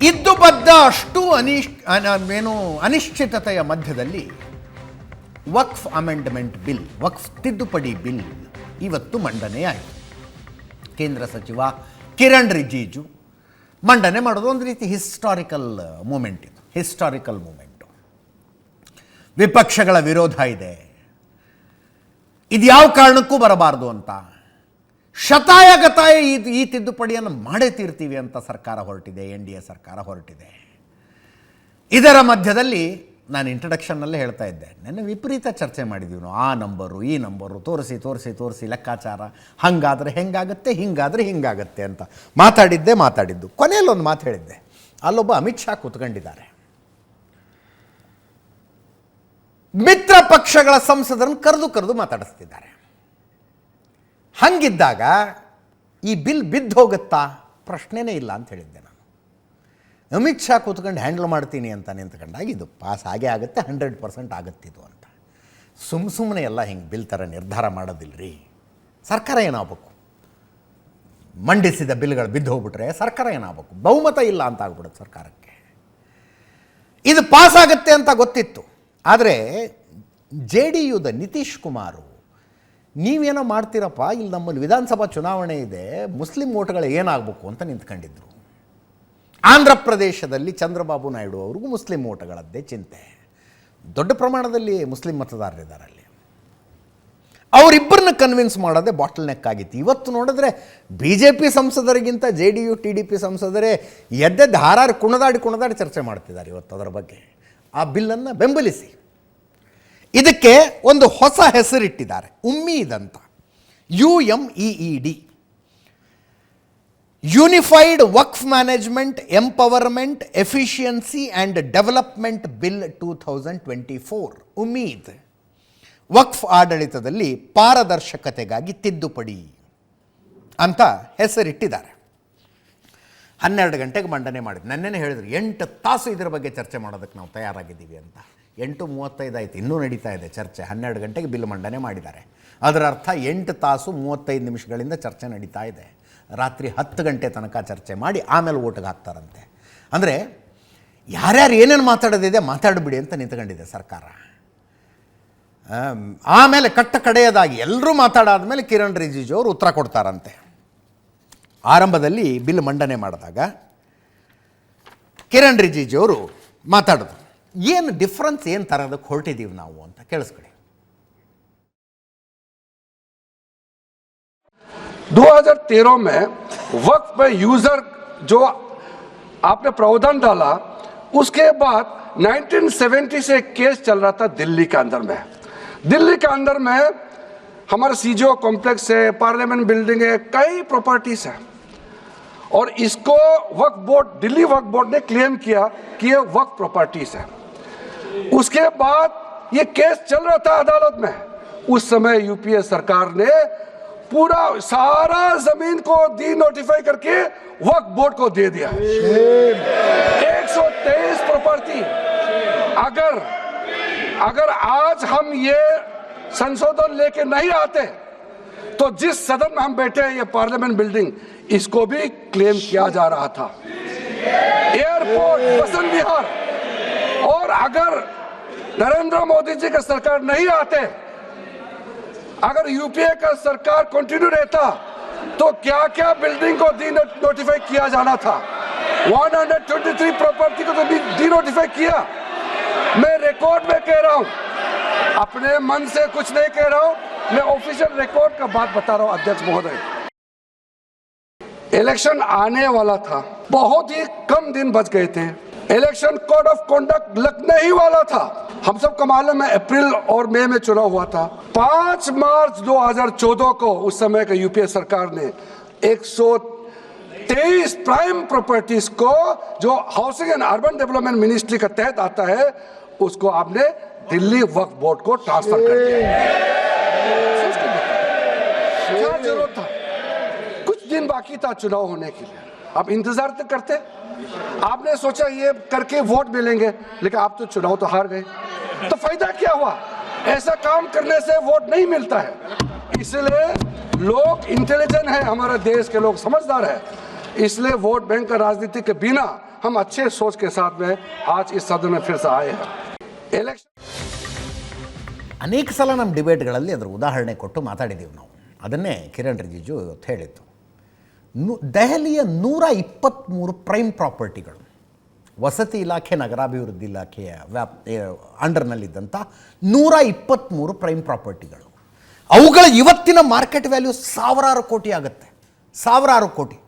ಇದ್ದು ಬದ್ದ ಅಷ್ಟು ಅನಿಶ್ಚಿತತೆಯ ಮಧ್ಯದಲ್ಲಿ ವಕ್ಫ್ ಅಮೆಂಡ್ಮೆಂಟ್ ಬಿಲ್, ವಕ್ಫ್ ತಿದ್ದುಪಡಿ ಬಿಲ್ ಇವತ್ತು ಮಂಡನೆಯಾಯಿತು. ಕೇಂದ್ರ ಸಚಿವ ಕಿರಣ್ ರಿಜಿಜು ಮಂಡನೆ ಮಾಡೋದು ಒಂದು ರೀತಿ ಹಿಸ್ಟಾರಿಕಲ್ ಮೂಮೆಂಟ್. ಇದು ಹಿಸ್ಟಾರಿಕಲ್ ಮೂಮೆಂಟು. ವಿಪಕ್ಷಗಳ ವಿರೋಧ ಇದೆ, ಇದು ಯಾವ ಕಾರಣಕ್ಕೂ ಬರಬಾರ್ದು ಅಂತ, ಶತಾಯಗತಾಯ ಈ ತಿದ್ದುಪಡಿಯನ್ನು ಮಾಡೇ ತೀರ್ತೀವಿ ಅಂತ ಸರ್ಕಾರ ಹೊರಟಿದೆ, NDA ಸರ್ಕಾರ ಹೊರಟಿದೆ. ಇದರ ಮಧ್ಯದಲ್ಲಿ ನಾನು ಇಂಟ್ರಡಕ್ಷನ್ನಲ್ಲೇ ಹೇಳ್ತಾ ಇದ್ದೆ, ನನ್ನ ವಿಪರೀತ ಚರ್ಚೆ ಮಾಡಿದ್ದೀವಿ ನಾವು. ಆ ನಂಬರು ಈ ನಂಬರು ತೋರಿಸಿ ಲೆಕ್ಕಾಚಾರ, ಹಾಗಾದರೆ ಹೆಂಗಾಗತ್ತೆ, ಹಿಂಗಾದರೆ ಹಿಂಗಾಗತ್ತೆ ಅಂತ ಮಾತಾಡಿದ್ದು. ಕೊನೆಯಲ್ಲೊಂದು ಮಾತು ಹೇಳಿದ್ದೆ. ಅಲ್ಲೊಬ್ಬ ಅಮಿತ್ ಶಾ ಕೂತ್ಕೊಂಡಿದ್ದಾರೆ. ಮಿತ್ರ ಪಕ್ಷಗಳ ಸಂಸದರನ್ನು ಕರೆದು ಮಾತಾಡಿಸ್ತಿದ್ದಾರೆ. ಹಂಗಿದ್ದಾಗ ಈ ಬಿಲ್ ಬಿದ್ದು ಹೋಗುತ್ತಾ? ಪ್ರಶ್ನೆನೇ ಇಲ್ಲ ಅಂತ ಹೇಳಿದ್ದೆ ನಾನು. ಅಮಿತ್ ಶಾ ಕೂತ್ಕೊಂಡು ಹ್ಯಾಂಡಲ್ ಮಾಡ್ತೀನಿ ಅಂತ ನಿಂತ್ಕೊಂಡಾಗ ಇದು ಪಾಸ್ ಆಗೇ ಆಗುತ್ತೆ, 100% ಆಗುತ್ತಿದ್ದು ಅಂತ. ಸುಮ್ಮನೆ ಎಲ್ಲ ಹಿಂಗೆ ಬಿಲ್ ಥರ ನಿರ್ಧಾರ ಮಾಡೋದಿಲ್ಲರಿ. ಸರ್ಕಾರ ಏನಾಗಬೇಕು? ಮಂಡಿಸಿದ ಬಿಲ್ಗಳು ಬಿದ್ದು ಹೋಗ್ಬಿಟ್ರೆ ಸರ್ಕಾರ ಏನಾಗಬೇಕು? ಬಹುಮತ ಇಲ್ಲ ಅಂತ ಆಗ್ಬಿಡುತ್ತೆ ಸರ್ಕಾರಕ್ಕೆ. ಇದು ಪಾಸ್ ಆಗುತ್ತೆ ಅಂತ ಗೊತ್ತಿತ್ತು. ಆದರೆ JDUದ ನಿತೀಶ್ ಕುಮಾರು, ನೀವೇನೋ ಮಾಡ್ತೀರಪ್ಪ, ಇಲ್ಲಿ ನಮ್ಮಲ್ಲಿ ವಿಧಾನಸಭಾ ಚುನಾವಣೆ ಇದೆ, ಮುಸ್ಲಿಂ ಓಟ್ಗಳು ಏನಾಗಬೇಕು ಅಂತ ನಿಂತ್ಕೊಂಡಿದ್ರು. ಆಂಧ್ರ ಪ್ರದೇಶದಲ್ಲಿ ಚಂದ್ರಬಾಬು ನಾಯ್ಡು ಅವ್ರಿಗೂ ಮುಸ್ಲಿಂ ಓಟ್ಗಳದ್ದೇ ಚಿಂತೆ. ದೊಡ್ಡ ಪ್ರಮಾಣದಲ್ಲಿ ಮುಸ್ಲಿಂ ಮತದಾರರಿದ್ದಾರೆ ಅಲ್ಲಿ. ಅವರಿಬ್ಬರನ್ನ ಕನ್ವಿನ್ಸ್ ಮಾಡೋದೇ ಬಾಟಲ್ ನೆಕ್ ಆಗಿತ್ತು. ಇವತ್ತು ನೋಡಿದ್ರೆ BJP ಸಂಸದರಿಗಿಂತ JDU TDP ಸಂಸದರೇ ಎದ್ದೆದ್ದು ಹಾರಾರು ಕುಣದಾಡಿ ಚರ್ಚೆ ಮಾಡ್ತಿದ್ದಾರೆ ಇವತ್ತು ಅದರ ಬಗ್ಗೆ. ಆ ಬಿಲ್ಲನ್ನು ಬೆಂಬಲಿಸಿ ಇದಕ್ಕೆ ಒಂದು ಹೊಸ ಹೆಸರಿಟ್ಟಿದ್ದಾರೆ, ಉಮ್ಮೀದ್ ಅಂತ. UMEED, unified Waqf management empowerment efficiency and development bill 2024. ಉಮ್ಮೀದ್ ವಕ್ಫ್ ಆಡಳಿತದಲ್ಲಿ ಪಾರದರ್ಶಕತೆಗಾಗಿ ತಿದ್ದುಪಡಿ ಅಂತ ಹೆಸರಿಟ್ಟಿದ್ದಾರೆ. 12 ಗಂಟೆಗೆ ಮಂಡನೆ ಮಾಡಿದ್ರು. ನನ್ನೇನೆ ಹೇಳಿದ್ರು 8 ತಾಸು ಇದರ ಬಗ್ಗೆ ಚರ್ಚೆ ಮಾಡೋದಕ್ಕೆ ನಾವು ತಯಾರಾಗಿದ್ದೀವಿ ಅಂತ. 8:35 ಆಯಿತು, ಇನ್ನೂ ನಡೀತಾ ಇದೆ ಚರ್ಚೆ. 12 ಗಂಟೆಗೆ ಬಿಲ್ ಮಂಡನೆ ಮಾಡಿದ್ದಾರೆ. ಅದರ ಅರ್ಥ 8 ತಾಸು 35 ನಿಮಿಷಗಳಿಂದ ಚರ್ಚೆ ನಡೀತಾ ಇದೆ. ರಾತ್ರಿ 10 ಗಂಟೆ ತನಕ ಚರ್ಚೆ ಮಾಡಿ ಆಮೇಲೆ ಓಟಿಗೆ ಹಾಕ್ತಾರಂತೆ. ಅಂದರೆ ಯಾರ್ಯಾರು ಏನೇನು ಮಾತಾಡೋದಿದೆ ಮಾತಾಡಿಬಿಡಿ ಅಂತ ನಿಂತ್ಕೊಂಡಿದೆ ಸರ್ಕಾರ. ಆಮೇಲೆ ಕಡೆಯದಾಗಿ ಎಲ್ಲರೂ ಮಾತಾಡಾದ್ಮೇಲೆ ಕಿರಣ್ ರಿಜಿಜು ಅವರು ಉತ್ತರ ಕೊಡ್ತಾರಂತೆ. ಆರಂಭದಲ್ಲಿ ಬಿಲ್ ಮಂಡನೆ ಮಾಡಿದಾಗ ಕಿರಣ್ ರಿಜಿಜು ಅವರು ಮಾತಾಡೋದು, ಏನು ಡಿಫ್ರೆನ್ಸ್, ಏನು ತರೋದಕ್ಕೆ ಹೊರಟಿದ್ದೀವಿ ನಾವು ಅಂತ ಕೇಳಿಸ್ಕೊಳ್ಳಿ. 2013 में वक्फ में यूजर जो आपने प्रावधान डाला, उसके बाद 1970 से केस चल रहा था दिल्ली के अंदर में। दिल्ली के अंदर में हमारा CGO कॉम्प्लेक्स है, पार्लियामेंट बिल्डिंग है, कई प्रॉपर्टीज है, और इसको वक्फ बोर्ड, दिल्ली वक्फ बोर्ड ने क्लेम किया कि ये वक्फ प्रॉपर्टीज है। उसके बाद ये केस चल रहा था अदालत में। उस समय UPA सरकार ने पूरा सारा जमीन को डी नोटिफाई करके वक्फ बोर्ड को दे दिया। 123 प्रॉपर्टी। अगर आज हम ये संशोधन लेके नहीं आते तो जिस सदन में हम बैठे हैं, ये पार्लियामेंट बिल्डिंग, इसको भी क्लेम किया जा रहा था। एयरपोर्ट, बसंत विहार, और अगर नरेंद्र मोदी जी का सरकार नहीं आते, अगर UPA का सरकार कंटिन्यू रहता, तो क्या क्या बिल्डिंग को डी नोटिफाई किया जाना था। 123 प्रॉपर्टी को तो डी नोटिफाई किया। मैं रिकॉर्ड में कह रहा हूं, अपने मन से कुछ नहीं कह रहा हूं, मैं ऑफिशियल रिकॉर्ड का बात बता रहा हूं। अध्यक्ष महोदय, इलेक्शन आने वाला था, बहुत ही कम दिन बच गए थे। इलेक्शन कोड ऑफ कंडक्ट लगने ही वाला था। हम सबको मालूम है अप्रैल और मई में चुनाव हुआ था। 5 मार्च 2014 को उस समय का UPA सरकार ने 123 प्राइम प्रॉपर्टीज को, जो housing and urban development ministry का तहत आता है, उसको आपने दिल्ली वक्फ बोर्ड को ट्रांसफर कर दिया। क्या जरूरत था? कुछ दिन बाकी था चुनाव होने के लिए, आप इंतजार तो करते। आपने सोचा ये करके वोट मिलेंगे, लेकिन आप तो चुनाव तो हार गए, तो फायदा क्या हुआ? ऐसा काम करने से वोट नहीं मिलता है। इसलिए लोग इंटेलिजेंट है, हमारे देश के लोग समझदार है। इसलिए वोट बैंक का राजनीति के बिना हम अच्छे सोच के साथ में आज इस सदन में फिर से आए हैं। इलेक्शन ಅನೇಕ ಸಲ ನಮ್ಮ ಡಿಬೇಟ್ಗಳಲ್ಲಿ ಅದರ ಉದಾಹರಣೆ ಕೊಟ್ಟು ಮಾತಾಡಿದ್ದೀವಿ ನಾವು. ಅದನ್ನೇ ಕಿರಣ್ ರಿಜಿಜು ಇವತ್ತು ಹೇಳಿತ್ತು. ದೆಹಲಿಯ 123 ಪ್ರೈಮ್ ಪ್ರಾಪರ್ಟಿಗಳು ವಸತಿ ಇಲಾಖೆ ನಗರಾಭಿವೃದ್ಧಿ ಇಲಾಖೆಯ ಅಂಡರ್ನಲ್ಲಿದ್ದಂಥ 123 ಪ್ರೈಮ್ ಪ್ರಾಪರ್ಟಿಗಳು, ಅವುಗಳ ಇವತ್ತಿನ ಮಾರ್ಕೆಟ್ ವ್ಯಾಲ್ಯೂ ಸಾವಿರಾರು ಕೋಟಿ ಆಗುತ್ತೆ. ಸಾವಿರಾರು ಕೋಟಿ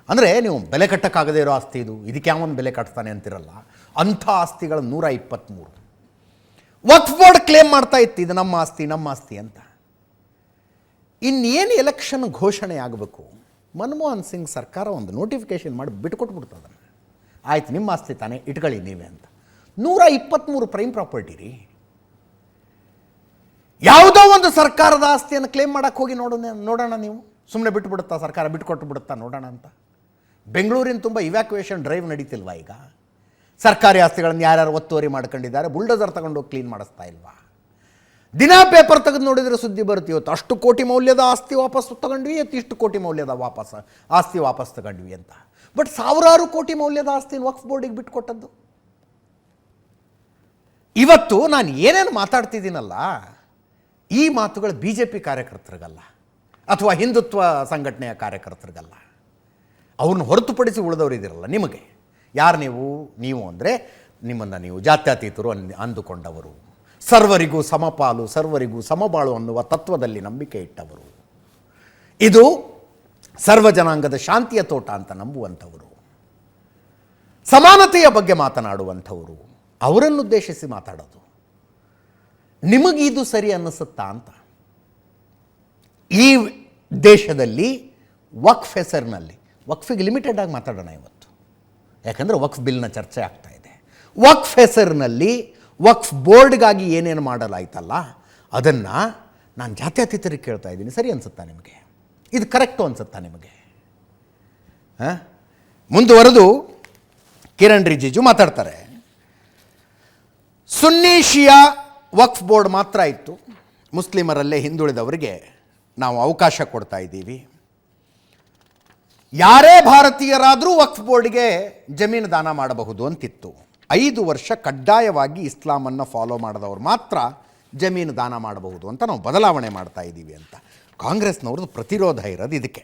ಅಂದರೆ ನೀವು ಬೆಲೆ ಕಟ್ಟಕ್ಕಾಗದೇ ಇರೋ ಆಸ್ತಿ ಇದು, ಇದಕ್ಕೆ ಯಾವೊಂದು ಬೆಲೆ ಕಟ್ತಾನೆ ಅಂತಿರಲ್ಲ, ಅಂಥ ಆಸ್ತಿಗಳು 123. ವಕ್ಫ್ ಬೋರ್ಡ್ ಕ್ಲೇಮ್ ಮಾಡ್ತಾ ಇತ್ತು ಇದು ನಮ್ಮ ಆಸ್ತಿ ನಮ್ಮ ಆಸ್ತಿ ಅಂತ. ಇನ್ನೇನು ಎಲೆಕ್ಷನ್ ಘೋಷಣೆ ಆಗಬೇಕು, ಮನಮೋಹನ್ ಸಿಂಗ್ ಸರ್ಕಾರ ಒಂದು ನೋಟಿಫಿಕೇಶನ್ ಮಾಡಿ ಬಿಟ್ಕೊಟ್ಬಿಡ್ತು ಅದನ್ನು. ಆಯ್ತು ನಿಮ್ಮ ಆಸ್ತಿ ತಾನೇ ಇಟ್ಕೊಳ್ಳಿ ನೀವೇ ಅಂತ. 123 ಪ್ರೈಮ್ ಪ್ರಾಪರ್ಟಿ ರೀ. ಯಾವುದೋ ಒಂದು ಸರ್ಕಾರದ ಆಸ್ತಿಯನ್ನು ಕ್ಲೇಮ್ ಮಾಡೋಕ್ಕೆ ಹೋಗಿ ನೋಡೋಣ ನೀವು, ಸುಮ್ಮನೆ ಬಿಟ್ಬಿಡುತ್ತಾ ಸರ್ಕಾರ, ಬಿಟ್ಕೊಟ್ಟು ಬಿಡುತ್ತಾ ನೋಡೋಣ ಅಂತ. ಬೆಂಗಳೂರಿನ ತುಂಬ ಇವ್ಯಾಕ್ಯುಯೇಷನ್ ಡ್ರೈವ್ ನಡೀತಿಲ್ವಾ ಈಗ? ಸರ್ಕಾರಿ ಆಸ್ತಿಗಳನ್ನು ಯಾರ್ಯಾರು ಒತ್ತುವರಿ ಮಾಡ್ಕೊಂಡಿದ್ದಾರೆ, ಬುಲ್ಡೋಸರ್ ತಗೊಂಡೋಗಿ ಕ್ಲೀನ್ ಮಾಡಿಸ್ತಾ ಇಲ್ವಾ? ದಿನಾ ಪೇಪರ್ ತೆಗೆದು ನೋಡಿದರೆ ಸುದ್ದಿ ಬರುತ್ತೆ, ಇವತ್ತು ಅಷ್ಟು ಕೋಟಿ ಮೌಲ್ಯದ ಆಸ್ತಿ ವಾಪಸ್ ತಗೊಂಡ್ವಿ, ಇವತ್ತು ಇಷ್ಟು ಕೋಟಿ ಮೌಲ್ಯದ ಆಸ್ತಿ ವಾಪಸ್ ತಗೊಂಡ್ವಿ ಅಂತ. ಬಟ್ ಸಾವಿರಾರು ಕೋಟಿ ಮೌಲ್ಯದ ಆಸ್ತಿನ ವಕ್ಫ್ ಬೋರ್ಡಿಗೆ ಬಿಟ್ಕೊಟ್ಟದ್ದು. ಇವತ್ತು ನಾನು ಏನೇನು ಮಾತಾಡ್ತಿದ್ದೀನಲ್ಲ, ಈ ಮಾತುಗಳು ಬಿ ಜೆ ಪಿ ಕಾರ್ಯಕರ್ತರಿಗಲ್ಲ ಅಥವಾ ಹಿಂದುತ್ವ ಸಂಘಟನೆಯ ಕಾರ್ಯಕರ್ತರಿಗಲ್ಲ. ಅವ್ರನ್ನ ಹೊರತುಪಡಿಸಿ ಉಳಿದವರು ಇದಿರಲ್ಲ. ನಿಮಗೆ ಯಾರು ನೀವು ಅಂದರೆ ನಿಮ್ಮನ್ನು ನೀವು ಜಾತ್ಯತೀತರು ಅಂದುಕೊಂಡವರು, ಸರ್ವರಿಗೂ ಸಮಪಾಲು ಸರ್ವರಿಗೂ ಸಮಬಾಳು ಅನ್ನುವ ತತ್ವದಲ್ಲಿ ನಂಬಿಕೆ ಇಟ್ಟವರು, ಇದು ಸರ್ವ ಜನಾಂಗದ ಶಾಂತಿಯ ತೋಟ ಅಂತ ನಂಬುವಂಥವರು, ಸಮಾನತೆಯ ಬಗ್ಗೆ ಮಾತನಾಡುವಂಥವರು, ಅವರನ್ನುದ್ದೇಶಿಸಿ ಮಾತಾಡೋದು. ನಿಮಗಿದು ಸರಿ ಅನ್ನಿಸುತ್ತಾ ಅಂತ? ಈ ದೇಶದಲ್ಲಿ ವಕ್ಫ್ ಹೆಸರಿನಲ್ಲಿ, ವಕ್ಫಿಗೆ ಲಿಮಿಟೆಡ್ ಆಗಿ ಮಾತಾಡೋಣ ಇವತ್ತು, ಯಾಕಂದರೆ ವಕ್ಫ್ ಬಿಲ್ನ ಚರ್ಚೆ ಆಗ್ತಾ ಇದೆ. ವಕ್ಫ್ ಹೆಸರಿನಲ್ಲಿ ವಕ್ಫ್ ಬೋರ್ಡ್ಗಾಗಿ ಏನೇನು ಮಾಡಲಾಯ್ತಲ್ಲ, ಅದನ್ನು ನಾನು ಜಾತ್ಯತೀತರಿಗೆ ಕೇಳ್ತಾ ಇದ್ದೀನಿ, ಸರಿ ಅನಿಸುತ್ತಾ ನಿಮಗೆ? ಇದು ಕರೆಕ್ಟು ಅನಿಸುತ್ತಾ ನಿಮಗೆ? ಮುಂದುವರೆದು ಕಿರಣ್ ರಿಜಿಜು ಮಾತಾಡ್ತಾರೆ. ಸುನ್ನಿ ಶಿಯಾ ವಕ್ಫ್ ಬೋರ್ಡ್ ಮಾತ್ರ ಇತ್ತು, ಮುಸ್ಲಿಮರಲ್ಲೇ ಹಿಂದುಳಿದವರಿಗೆ ನಾವು ಅವಕಾಶ ಕೊಡ್ತಾ ಇದ್ದೀವಿ. ಯಾರೇ ಭಾರತೀಯರಾದರೂ ವಕ್ಫ್ ಬೋರ್ಡ್ಗೆ ಜಮೀನು ದಾನ ಮಾಡಬಹುದು ಅಂತಿತ್ತು. 5 ವರ್ಷ ಕಡ್ಡಾಯವಾಗಿ ಇಸ್ಲಾಮನ್ನು ಫಾಲೋ ಮಾಡಿದವರು ಮಾತ್ರ ಜಮೀನು ದಾನ ಮಾಡಬಹುದು ಅಂತ ನಾವು ಬದಲಾವಣೆ ಮಾಡ್ತಾ ಇದ್ದೀವಿ ಅಂತ ಕಾಂಗ್ರೆಸ್ನವ್ರದ್ದು ಪ್ರತಿರೋಧ ಇರೋದು ಇದಕ್ಕೆ.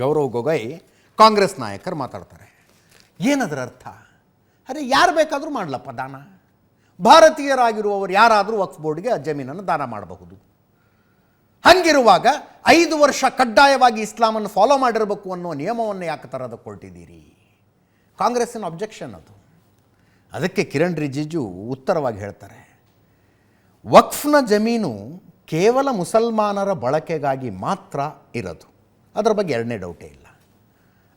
ಗೌರವ್ ಗೊಗೊಯ್ ಕಾಂಗ್ರೆಸ್ ನಾಯಕರು ಮಾತಾಡ್ತಾರೆ. ಏನದರ ಅರ್ಥ? ಅರೆ ಯಾರು ಬೇಕಾದರೂ ಮಾಡಲಪ್ಪ ದಾನ, ಭಾರತೀಯರಾಗಿರುವವರು ಯಾರಾದರೂ ವಕ್ಫ್ ಬೋರ್ಡ್ಗೆ ಆ ಜಮೀನನ್ನು ದಾನ ಮಾಡಬಹುದು. ಹಂಗಿರುವಾಗ 5 ವರ್ಷ ಕಡ್ಡಾಯವಾಗಿ ಇಸ್ಲಾಮನ್ನು ಫಾಲೋ ಮಾಡಿರಬೇಕು ಅನ್ನೋ ನಿಯಮವನ್ನು ಯಾಕೆ ತರೋದಕ್ಕೆ ಹೊರಟಿದ್ದೀರಿ? ಕಾಂಗ್ರೆಸ್ಸಿನ ಅಬ್ಜೆಕ್ಷನ್ ಅದು. ಅದಕ್ಕೆ ಕಿರಣ್ ರಿಜಿಜು ಉತ್ತರವಾಗಿ ಹೇಳ್ತಾರೆ, ವಕ್ಫ್ನ ಜಮೀನು ಕೇವಲ ಮುಸಲ್ಮಾನರ ಬಳಕೆಗಾಗಿ ಮಾತ್ರ ಇರೋದು, ಅದರ ಬಗ್ಗೆ ಎರಡನೇ ಡೌಟೇ ಇಲ್ಲ.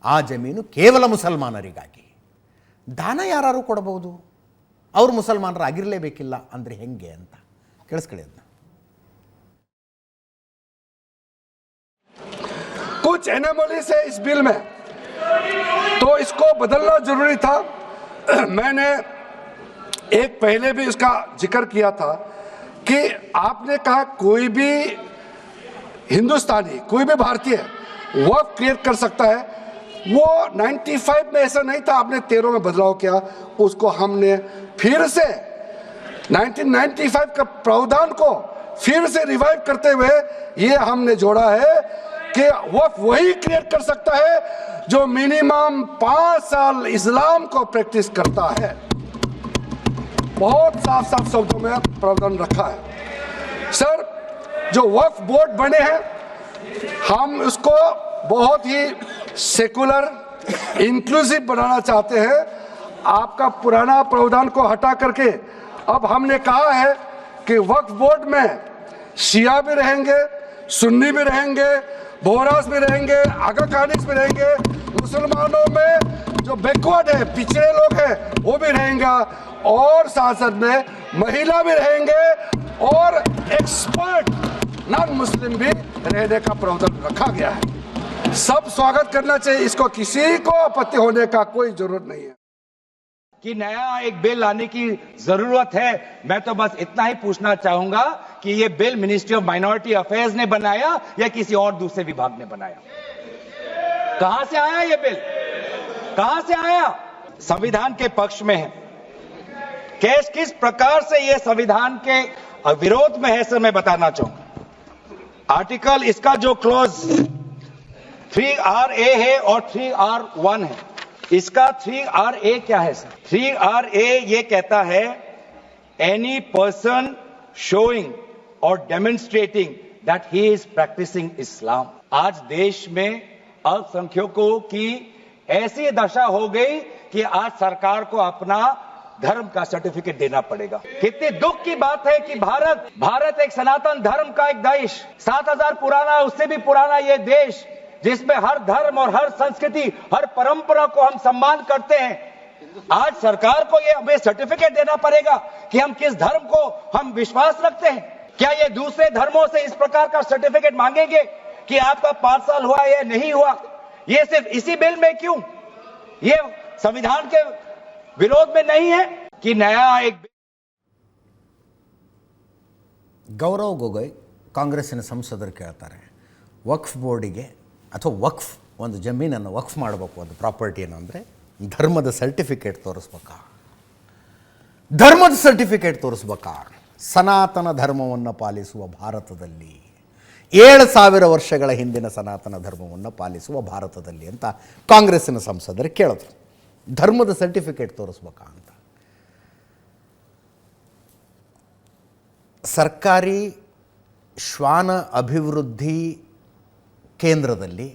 ಆ ಜಮೀನು ಕೇವಲ ಮುಸಲ್ಮಾನರಿಗಾಗಿ, ದಾನ ಯಾರು ಕೊಡಬಹುದು, ಅವರು ಮುಸಲ್ಮಾನರಾಗಿರಲೇಬೇಕಿಲ್ಲ ಅಂದರೆ ಹೆಂಗೆ ಅಂತ ಕೇಳಿಸ್ಕೊಳ್ಳಿ ಅದನ್ನ. कुछ एनोमलीज है इस बिल में, तो इसको बदलना जरूरी था. मैंने एक पहले भी इसका जिक्र किया था कि आपने कहा कोई भी हिंदुस्तानी, कोई भी भारतीय वक्फ क्रिएट कर सकता है. वो 95 में ऐसा नहीं था, आपने 13 में बदलाव किया. उसको हमने फिर से 1995 का प्रावधान को फिर से रिवाइव करते हुए ये हमने जोड़ा है कि वक्फ वही क्रिएट कर सकता है जो मिनिमम 5 साल इस्लाम को प्रैक्टिस करता है. बहुत साफ साफ शब्दों में प्रावधान रखा है. सर, जो वक्फ बोर्ड बने हैं हम उसको बहुत ही सेकुलर इंक्लूसिव बनाना चाहते हैं. आपका पुराना प्रावधान को हटा करके अब हमने कहा है कि वक्फ बोर्ड में शिया भी रहेंगे, सुन्नी भी रहेंगे, बोहरास भी रहेंगे, आगा खानिस भी रहेंगे, मुसलमानों में जो बैकवर्ड है, पिछड़े लोग हैं वो भी रहेंगे, और साथ साथ में महिला भी रहेंगे और एक्सपर्ट नॉन मुस्लिम भी रहने का प्रावधान रखा गया है. सब स्वागत करना चाहिए, इसको किसी को आपत्ति होने का कोई जरूरत नहीं है. कि नया एक बिल लाने की जरूरत है. मैं तो बस इतना ही पूछना चाहूंगा कि ये bill ministry of minority affairs ने बनाया या किसी और दूसरे विभाग ने बनाया? कहां से आया ये बिल? कहां से आया? संविधान के पक्ष में है। किस प्रकार से ये संविधान के विरोध में है सर, मैं बताना चाहूंगा। आर्टिकल इसका जो क्लॉज 3RA है और 3R1 है। इसका 3RA क्या है सर? 3RA ये कहता है any person showing or demonstrating that he is practising Islam. आज देश में अल्पसंख्यकों की ऐसी दशा हो गई कि आज सरकार को अपना धर्म का सर्टिफिकेट देना पड़ेगा। कितनी दुख की बात है कि भारत एक सनातन धर्म का एक देश, 7000 पुराना, उससे भी पुराना ये देश, जिसमें हर धर्म और हर संस्कृति, हर परंपरा को हम सम्मान करते हैं। आज सरकार को ये हमें सर्टिफिकेट देना पड़ेगा कि हम किस धर्म को हम विश्वास रखते हैं। क्या ये दूसरे धर्मों से इस प्रकार का सर्टिफिकेट मांगेंगे कि आपका 5 साल हुआ या नहीं हुआ? ये सिर्फ इसी बिल में क्यों? ये संविधान के विरोध में नहीं है कि नया एक ಗೌರವ್ ಗೊಗೊಯ್ ಕಾಂಗ್ರೆಸ್ಸಿನ ಸಂಸದರು ಕೇಳ್ತಾರೆ, ವಕ್ಫ್ ಬೋರ್ಡಿಗೆ ಅಥವಾ ವಕ್ಫ್ ಒಂದು ಜಮೀನನ್ನು ವಕ್ಫ್ ಮಾಡಬೇಕು, ಒಂದು ಪ್ರಾಪರ್ಟಿಯನ್ನು, ಅಂದರೆ ಧರ್ಮದ ಸರ್ಟಿಫಿಕೇಟ್ ತೋರಿಸ್ಬೇಕಾ? ಧರ್ಮದ ಸರ್ಟಿಫಿಕೇಟ್ ತೋರಿಸ್ಬೇಕಾ? ಸನಾತನ ಧರ್ಮವನ್ನು ಪಾಲಿಸುವ ಭಾರತದಲ್ಲಿ, 7000 ವರ್ಷಗಳ ಹಿಂದಿನ ಸನಾತನ ಧರ್ಮವನ್ನು ಪಾಲಿಸುವ ಭಾರತದಲ್ಲಿ ಅಂತ ಕಾಂಗ್ರೆಸ್ಸಿನ ಸಂಸದರು ಕೇಳಿದ್ರು. ಧರ್ಮದ ಸರ್ಟಿಫಿಕೇಟ್ ತೋರಿಸ್ಬೇಕಾ ಅಂತ. ಸರ್ಕಾರಿ ಶ್ವಾನ ಅಭಿವೃದ್ಧಿ ಕೇಂದ್ರದಲ್ಲಿ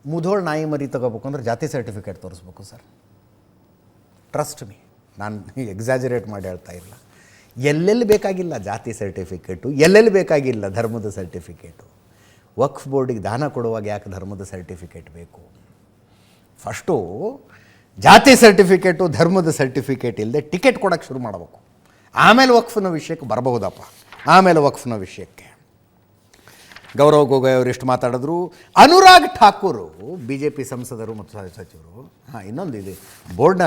ಮುಧೋಳ್ ನಾಯಿ ಮರಿ ತಗೋಬೇಕು ಅಂದರೆ ಜಾತಿ ಸರ್ಟಿಫಿಕೇಟ್ ತೋರಿಸ್ಬೇಕು ಸರ್. ಟ್ರಸ್ಟ್ ಮೀ, ನಾನು ಎಕ್ಸಾಜರೇಟ್ ಮಾಡಿ ಹೇಳ್ತಾ ಇಲ್ಲ. ಎಲ್ಲೆಲ್ಲಿ ಬೇಕಾಗಿಲ್ಲ ಜಾತಿ ಸರ್ಟಿಫಿಕೇಟು, ಎಲ್ಲೆಲ್ಲಿ ಬೇಕಾಗಿಲ್ಲ ಧರ್ಮದ ಸರ್ಟಿಫಿಕೇಟು. ವಕ್ಫ್ ಬೋರ್ಡಿಗೆ ದಾನ ಕೊಡುವಾಗ ಯಾಕೆ ಧರ್ಮದ ಸರ್ಟಿಫಿಕೇಟ್ ಬೇಕು? ಫಸ್ಟು ಜಾತಿ ಸರ್ಟಿಫಿಕೇಟು, ಧರ್ಮದ ಸರ್ಟಿಫಿಕೇಟ್ ಇಲ್ಲದೆ ಟಿಕೆಟ್ ಕೊಡೋಕ್ಕೆ ಶುರು ಮಾಡಬೇಕು. ಆಮೇಲೆ ವಕ್ಫ್ನ ವಿಷಯಕ್ಕೆ ಬರಬಹುದಪ್ಪ. ಆಮೇಲೆ ವಕ್ಫ್ನ ವಿಷಯಕ್ಕೆ ಗೌರವ್ ಗೊಗೊಯ್ ಅವರು ಇಷ್ಟು ಮಾತಾಡಿದ್ರು. ಅನುರಾಗ್ ಠಾಕೂರು, BJP ಸಂಸದರು ಮತ್ತು ಸಚಿವರು, ಇನ್ನೊಂದು ಇದು ಬೋರ್ಡ್ನ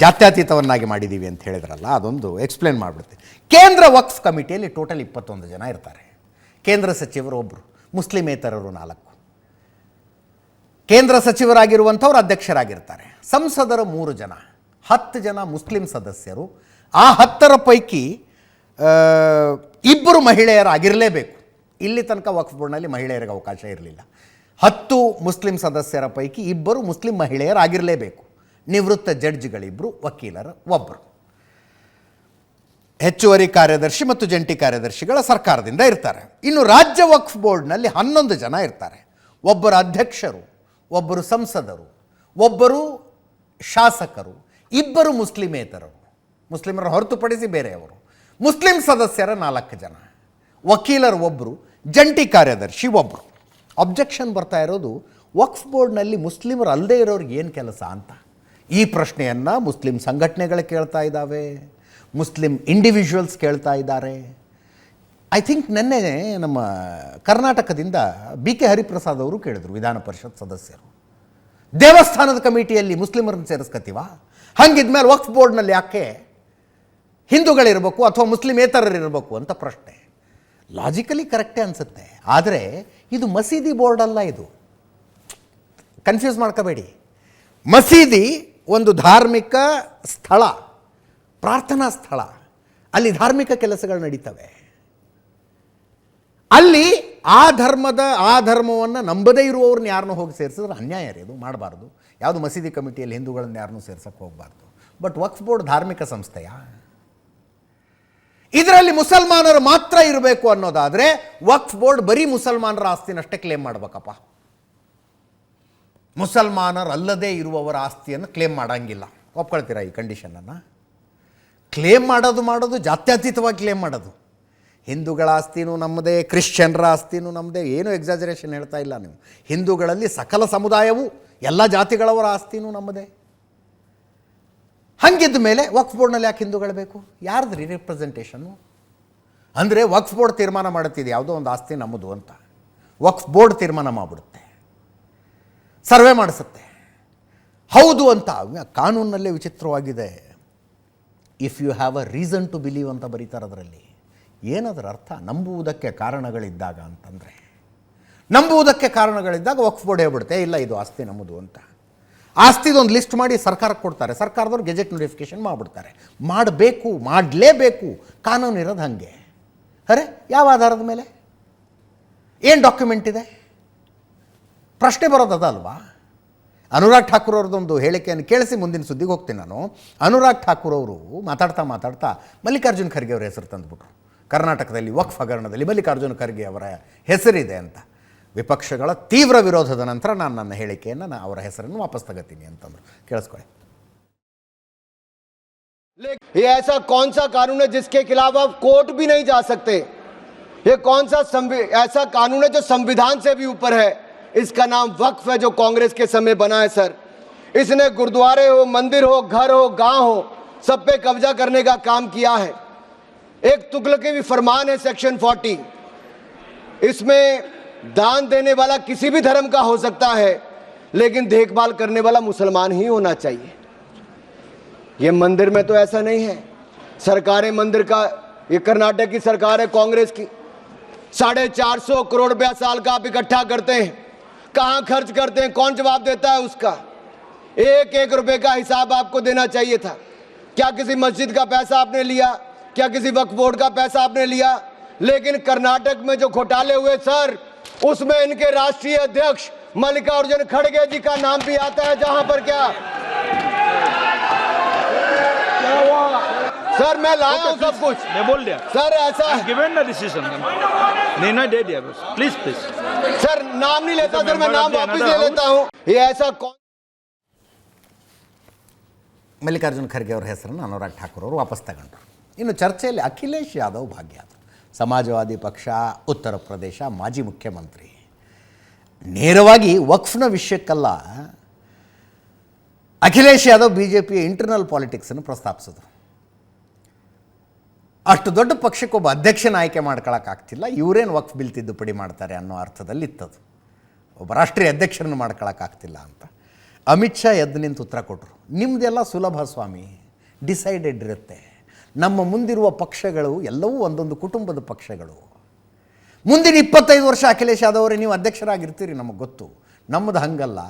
ಜಾತ್ಯತೀತವನ್ನಾಗಿ ಮಾಡಿದ್ದೀವಿ ಅಂತ ಹೇಳಿದ್ರಲ್ಲ, ಅದೊಂದು ಎಕ್ಸ್ಪ್ಲೇನ್ ಮಾಡಿಬಿಡುತ್ತೆ. ಕೇಂದ್ರ ವಕ್ಫ್ ಕಮಿಟಿಯಲ್ಲಿ ಟೋಟಲ್ 21 ಜನ ಇರ್ತಾರೆ. ಕೇಂದ್ರ ಸಚಿವರು ಒಬ್ಬರು, ಮುಸ್ಲಿಮೇತರರು 4. ಕೇಂದ್ರ ಸಚಿವರಾಗಿರುವಂಥವ್ರು ಅಧ್ಯಕ್ಷರಾಗಿರ್ತಾರೆ. ಸಂಸದರು 3 ಜನ, 10 ಜನ ಮುಸ್ಲಿಂ ಸದಸ್ಯರು. ಆ 10ರ ಪೈಕಿ 2 ಮಹಿಳೆಯರಾಗಿರಲೇಬೇಕು. ಇಲ್ಲಿ ತನಕ ವಕ್ಫ್ ಬೋರ್ಡ್ನಲ್ಲಿ ಮಹಿಳೆಯರಿಗೆ ಅವಕಾಶ ಇರಲಿಲ್ಲ. 10 ಮುಸ್ಲಿಂ ಸದಸ್ಯರ ಪೈಕಿ 2 ಮುಸ್ಲಿಂ ಮಹಿಳೆಯರಾಗಿರಲೇಬೇಕು. ನಿವೃತ್ತ ಜಡ್ಜ್ಗಳಿಬ್ಬರು, ವಕೀಲರು ಒಬ್ಬರು. ಹೆಚ್ಚುವರಿ ಕಾರ್ಯದರ್ಶಿ ಮತ್ತು ಜಂಟಿ ಕಾರ್ಯದರ್ಶಿಗಳ ಸರ್ಕಾರದಿಂದ ಇರ್ತಾರೆ. ಇನ್ನು ರಾಜ್ಯ ವಕ್ಫ್ ಬೋರ್ಡ್ನಲ್ಲಿ 11 ಜನ ಇರ್ತಾರೆ. ಒಬ್ಬರು ಅಧ್ಯಕ್ಷರು, ಒಬ್ಬರು ಸಂಸದರು, ಒಬ್ಬರು ಶಾಸಕರು, 2 ಮುಸ್ಲಿಮೇತರರು, ಮುಸ್ಲಿಮರ ಹೊರತುಪಡಿಸಿ ಬೇರೆಯವರು. ಮುಸ್ಲಿಂ ಸದಸ್ಯರ 4 ಜನ, ವಕೀಲರು ಒಬ್ಬರು, ಜಂಟಿ ಕಾರ್ಯದರ್ಶಿ ಒಬ್ಬರು. ಅಬ್ಜೆಕ್ಷನ್ ಬರ್ತಾ ಇರೋದು ವಕ್ಫ್ ಬೋರ್ಡ್ನಲ್ಲಿ ಮುಸ್ಲಿಮರು ಅಲ್ಲದೆ ಇರೋರಿಗೆ ಏನು ಕೆಲಸ ಅಂತ. ಈ ಪ್ರಶ್ನೆಯನ್ನು ಮುಸ್ಲಿಂ ಸಂಘಟನೆಗಳು ಕೇಳ್ತಾ ಇದ್ದಾವೆ, ಮುಸ್ಲಿಂ ಇಂಡಿವಿಜುವಲ್ಸ್ ಕೇಳ್ತಾ ಇದ್ದಾರೆ. ಐ ಥಿಂಕ್ ನಿನ್ನೆ ನಮ್ಮ ಕರ್ನಾಟಕದಿಂದ BK ಹರಿಪ್ರಸಾದ್ ಅವರು ಕೇಳಿದರು, ವಿಧಾನ ಪರಿಷತ್ ಸದಸ್ಯರು. ದೇವಸ್ಥಾನದ ಕಮಿಟಿಯಲ್ಲಿ ಮುಸ್ಲಿಮರನ್ನು ಸೇರಿಸ್ಕೊತೀವ? ಹಂಗಿದ್ಮೇಲೆ ವಕ್ಫ್ ಬೋರ್ಡ್ನಲ್ಲಿ ಯಾಕೆ ಹಿಂದೂಗಳಿರಬೇಕು ಅಥವಾ ಮುಸ್ಲಿಮೇತರರಿರಬೇಕು ಅಂತ ಪ್ರಶ್ನೆ. ಲಾಜಿಕಲಿ ಕರೆಕ್ಟೇ ಅನಿಸುತ್ತೆ. ಆದರೆ ಇದು ಮಸೀದಿ ಬೋರ್ಡ್ ಅಲ್ಲ, ಇದು ಕನ್ಫ್ಯೂಸ್ ಮಾಡ್ಕೋಬೇಡಿ. ಮಸೀದಿ ಒಂದು ಧಾರ್ಮಿಕ ಸ್ಥಳ, ಪ್ರಾರ್ಥನಾ ಸ್ಥಳ. ಅಲ್ಲಿ ಧಾರ್ಮಿಕ ಕೆಲಸಗಳು ನಡೀತವೆ. ಅಲ್ಲಿ ಆ ಧರ್ಮವನ್ನು ನಂಬದೇ ಇರುವವ್ರನ್ನ ಯಾರನ್ನೂ ಹೋಗಿ ಸೇರಿಸಿದ್ರೆ ಅನ್ಯಾಯ ರೀ, ಇದು ಮಾಡಬಾರ್ದು. ಯಾವುದು ಮಸೀದಿ ಕಮಿಟಿಯಲ್ಲಿ ಹಿಂದೂಗಳನ್ನ ಯಾರನ್ನೂ ಸೇರ್ಸಕ್ಕೆ ಹೋಗಬಾರ್ದು. ಬಟ್ ವಕ್ಫ್ ಬೋರ್ಡ್ ಧಾರ್ಮಿಕ ಸಂಸ್ಥೆಯ? ಇದರಲ್ಲಿ ಮುಸಲ್ಮಾನರು ಮಾತ್ರ ಇರಬೇಕು ಅನ್ನೋದಾದರೆ ವಕ್ಫ್ ಬೋರ್ಡ್ ಬರೀ ಮುಸಲ್ಮಾನರ ಆಸ್ತಿನಷ್ಟೇ ಕ್ಲೇಮ್ ಮಾಡಬೇಕಪ್ಪ. ಮುಸಲ್ಮಾನರಲ್ಲದೇ ಇರುವವರ ಆಸ್ತಿಯನ್ನು ಕ್ಲೇಮ್ ಮಾಡೋಂಗಿಲ್ಲ. ಒಪ್ಕೊಳ್ತೀರಾ ಈ ಕಂಡೀಷನನ್ನು? ಕ್ಲೇಮ್ ಮಾಡೋದು ಜಾತ್ಯತೀತವಾಗಿ ಕ್ಲೇಮ್ ಮಾಡೋದು. ಹಿಂದೂಗಳ ಆಸ್ತಿನೂ ನಮ್ಮದೇ, ಕ್ರಿಶ್ಚಿಯನ್ರ ಆಸ್ತಿನೂ ನಮ್ಮದೇ. ಏನೂ ಎಕ್ಸಾಜರೇಷನ್ ಹೇಳ್ತಾ ಇಲ್ಲ ನೀವು. ಹಿಂದೂಗಳಲ್ಲಿ ಸಕಲ ಸಮುದಾಯವು, ಎಲ್ಲ ಜಾತಿಗಳವರ ಆಸ್ತಿನೂ ನಮ್ಮದೇ. ಹಂಗಿದ್ದ ಮೇಲೆ ವಕ್ಫ್ ಬೋರ್ಡ್ನಲ್ಲಿ ಯಾಕೆ ಹಿಂದೂಗಳು ಬೇಕು? ಯಾರ್ದ್ರಿ ರಿಪ್ರೆಸೆಂಟೇಷನ್ನು? ಅಂದರೆ ವಕ್ಫ್ ಬೋರ್ಡ್ ತೀರ್ಮಾನ ಮಾಡುತ್ತಿದೆ ಯಾವುದೋ ಒಂದು ಆಸ್ತಿ ನಮ್ಮದು ಅಂತ. ವಕ್ಫ್ ಬೋರ್ಡ್ ತೀರ್ಮಾನ ಮಾಡಿಬಿಡುತ್ತೆ, ಸರ್ವೆ ಮಾಡಿಸುತ್ತೆ, ಹೌದು ಅಂತ. ಕಾನೂನಲ್ಲೇ ವಿಚಿತ್ರವಾಗಿದೆ. If you have a reason to believe ಅಂತ ಬರೀತಾರೆ ಅದರಲ್ಲಿ. ಏನದರ ಅರ್ಥ? ನಂಬುವುದಕ್ಕೆ ಕಾರಣಗಳಿದ್ದಾಗ ಅಂತಂದರೆ. ನಂಬುವುದಕ್ಕೆ ಕಾರಣಗಳಿದ್ದಾಗ ವಕ್ಫ್ ಬೋರ್ಡ್ ಹೇಳ್ಬಿಡುತ್ತೆ ಇಲ್ಲ ಇದು ಆಸ್ತಿ ನಮ್ಮದು ಅಂತ. ಆಸ್ತಿದೊಂದು ಲಿಸ್ಟ್ ಮಾಡಿ ಸರ್ಕಾರಕ್ಕೆ ಕೊಡ್ತಾರೆ, ಸರ್ಕಾರದವ್ರು ಗೆಜೆಟ್ ನೋಟಿಫಿಕೇಶನ್ ಮಾಡಿಬಿಡ್ತಾರೆ. ಮಾಡಬೇಕು, ಮಾಡಲೇಬೇಕು, ಕಾನೂನು ಇರೋದು ಹಾಗೆ. ಅರೆ ಯಾವ ಆಧಾರದ ಮೇಲೆ, ಏನು ಡಾಕ್ಯುಮೆಂಟ್ ಇದೆ? ಪ್ರಶ್ನೆ ಬರೋದು ಅಲ್ವಾ? ಅನುರಾಗ್ ಠಾಕೂರ್ ಅವ್ರದ್ದೊಂದು ಹೇಳಿಕೆಯನ್ನು ಕೇಳಿಸಿ ಮುಂದಿನ ಸುದ್ದಿಗೆ ಹೋಗ್ತೀನಿ ನಾನು. ಅನುರಾಗ್ ಠಾಕೂರ್ ಅವರು ಮಾತಾಡ್ತಾ ಮಲ್ಲಿಕಾರ್ಜುನ್ ಖರ್ಗೆ ಅವರ ಹೆಸರು ತಂದುಬಿಟ್ರು. ಕರ್ನಾಟಕದಲ್ಲಿ ವಕ್ಫ್ ಹಗರಣದಲ್ಲಿ ಮಲ್ಲಿಕಾರ್ಜುನ್ ಖರ್ಗೆ ಅವರ ಹೆಸರಿದೆ ಅಂತ. ವಿಪಕ್ಷಗಳ ತೀವ್ರ ವಿರೋಧದ ನಂತರ ನಾನು ನನ್ನ ಹೇಳಿಕೆಯನ್ನು ಅವರ ಹೆಸರನ್ನು ವಾಪಸ್ ತಗೋತೀನಿ ಅಂತಂದರು. ಕೇಳಿಸ್ಕೊಳ್ಳಿ. ये ऐसा कौन सा कानून है जिसके खिलाफ आप कोर्ट भी नहीं जा सकते? ये कौन सा ऐसा कानून है जो संविधान से भी ऊपर है? इसका नाम वक्फ है, जो कांग्रेस के समय बना है सर। इसने गुरुद्वारे हो, मंदिर हो, घर हो, गांव हो, सब पे कब्जा करने का काम किया है। एक तुगलकी भी फरमान है सेक्शन 40, इसमें दान देने वाला किसी भी धर्म का हो सकता है, लेकिन देखभाल करने वाला मुसलमान ही होना चाहिए। ये मंदिर में तो ऐसा नहीं है। सरकारें मंदिर का, ये कर्नाटक की सरकार है कांग्रेस की, 450 करोड़ रुपया साल का आप इकट्ठा करते हैं, कहां खर्च करते हैं, कौन जवाब देता है उसका? एक एक रुपए का हिसाब आपको देना चाहिए था। क्या किसी मस्जिद का पैसा आपने लिया? क्या किसी वक्फ बोर्ड का पैसा आपने लिया? लेकिन कर्नाटक में जो घोटाले हुए सर, उसमें इनके राष्ट्रीय अध्यक्ष मल्लिकार्जुन खड़गे जी का नाम भी आता है, जहां पर क्या सर मैं लाया हूं सब कुछ, मैं बोल दिया सर ऐसा है। गिवन द डिसीजन निर्णय दे दिया बस। प्लीज सर नाम नहीं लेता सर, मैं नाम वापस ले लेता हूं। ये ऐसा कौन ಮಲ್ಲಿಕಾರ್ಜುನ್ ಖರ್ಗೆ ಅವರ ಹೆಸರನ್ನು ಅನುರಾಗ್ ಠಾಕೂರ್ ಅವರು ವಾಪಸ್ ತಗೊಂಡ್ರು. ಇನ್ನು ಚರ್ಚೆಯಲ್ಲಿ ಅಖಿಲೇಶ್ ಯಾದವ್ ಭಾಗಿಯಾದರು. ಸಮಾಜವಾದಿ ಪಕ್ಷ, ಉತ್ತರ ಪ್ರದೇಶ ಮಾಜಿ ಮುಖ್ಯಮಂತ್ರಿ. ನೇರವಾಗಿ ವಕ್ಫ್ನ ವಿಷಯಕ್ಕಲ್ಲ, ಅಖಿಲೇಶ್ ಯಾದವ್ BJPಯ ಇಂಟರ್ನಲ್ ಪಾಲಿಟಿಕ್ಸನ್ನು ಪ್ರಸ್ತಾಪಿಸಿದ್ರು. ಅಷ್ಟು ದೊಡ್ಡ ಪಕ್ಷಕ್ಕೊಬ್ಬ ಅಧ್ಯಕ್ಷನ ಆಯ್ಕೆ ಮಾಡ್ಕೊಳ್ಳೋಕ್ಕಾಗ್ತಿಲ್ಲ, ಇವರೇನು ವಕ್ಫ್ ಬಿಲ್ ತಿದ್ದುಪಡಿ ಮಾಡ್ತಾರೆ ಅನ್ನೋ ಅರ್ಥದಲ್ಲಿ ಇತ್ತದು. ಒಬ್ಬ ರಾಷ್ಟ್ರೀಯ ಅಧ್ಯಕ್ಷರನ್ನು ಮಾಡ್ಕೊಳ್ಳೋಕ್ಕಾಗ್ತಿಲ್ಲ ಅಂತ. ಅಮಿತ್ ಶಾ ಎದ್ದು ನಿಂತು ಉತ್ತರ ಕೊಟ್ಟರು. ನಿಮ್ಮದೆಲ್ಲ ಸುಲಭ ಸ್ವಾಮಿ, ಡಿಸೈಡೆಡ್ ಇರುತ್ತೆ. ನಮ್ಮ ಮುಂದಿರುವ ಪಕ್ಷಗಳು ಎಲ್ಲವೂ ಒಂದೊಂದು ಕುಟುಂಬದ ಪಕ್ಷಗಳು. ಮುಂದಿನ 25 ವರ್ಷ ಅಖಿಲೇಶ್ ಯಾದವ್ ಅವರೇ ನೀವು ಅಧ್ಯಕ್ಷರಾಗಿರ್ತೀರಿ, ನಮಗೆ ಗೊತ್ತು. ನಮ್ಮದು ಹಂಗಲ್ಲ,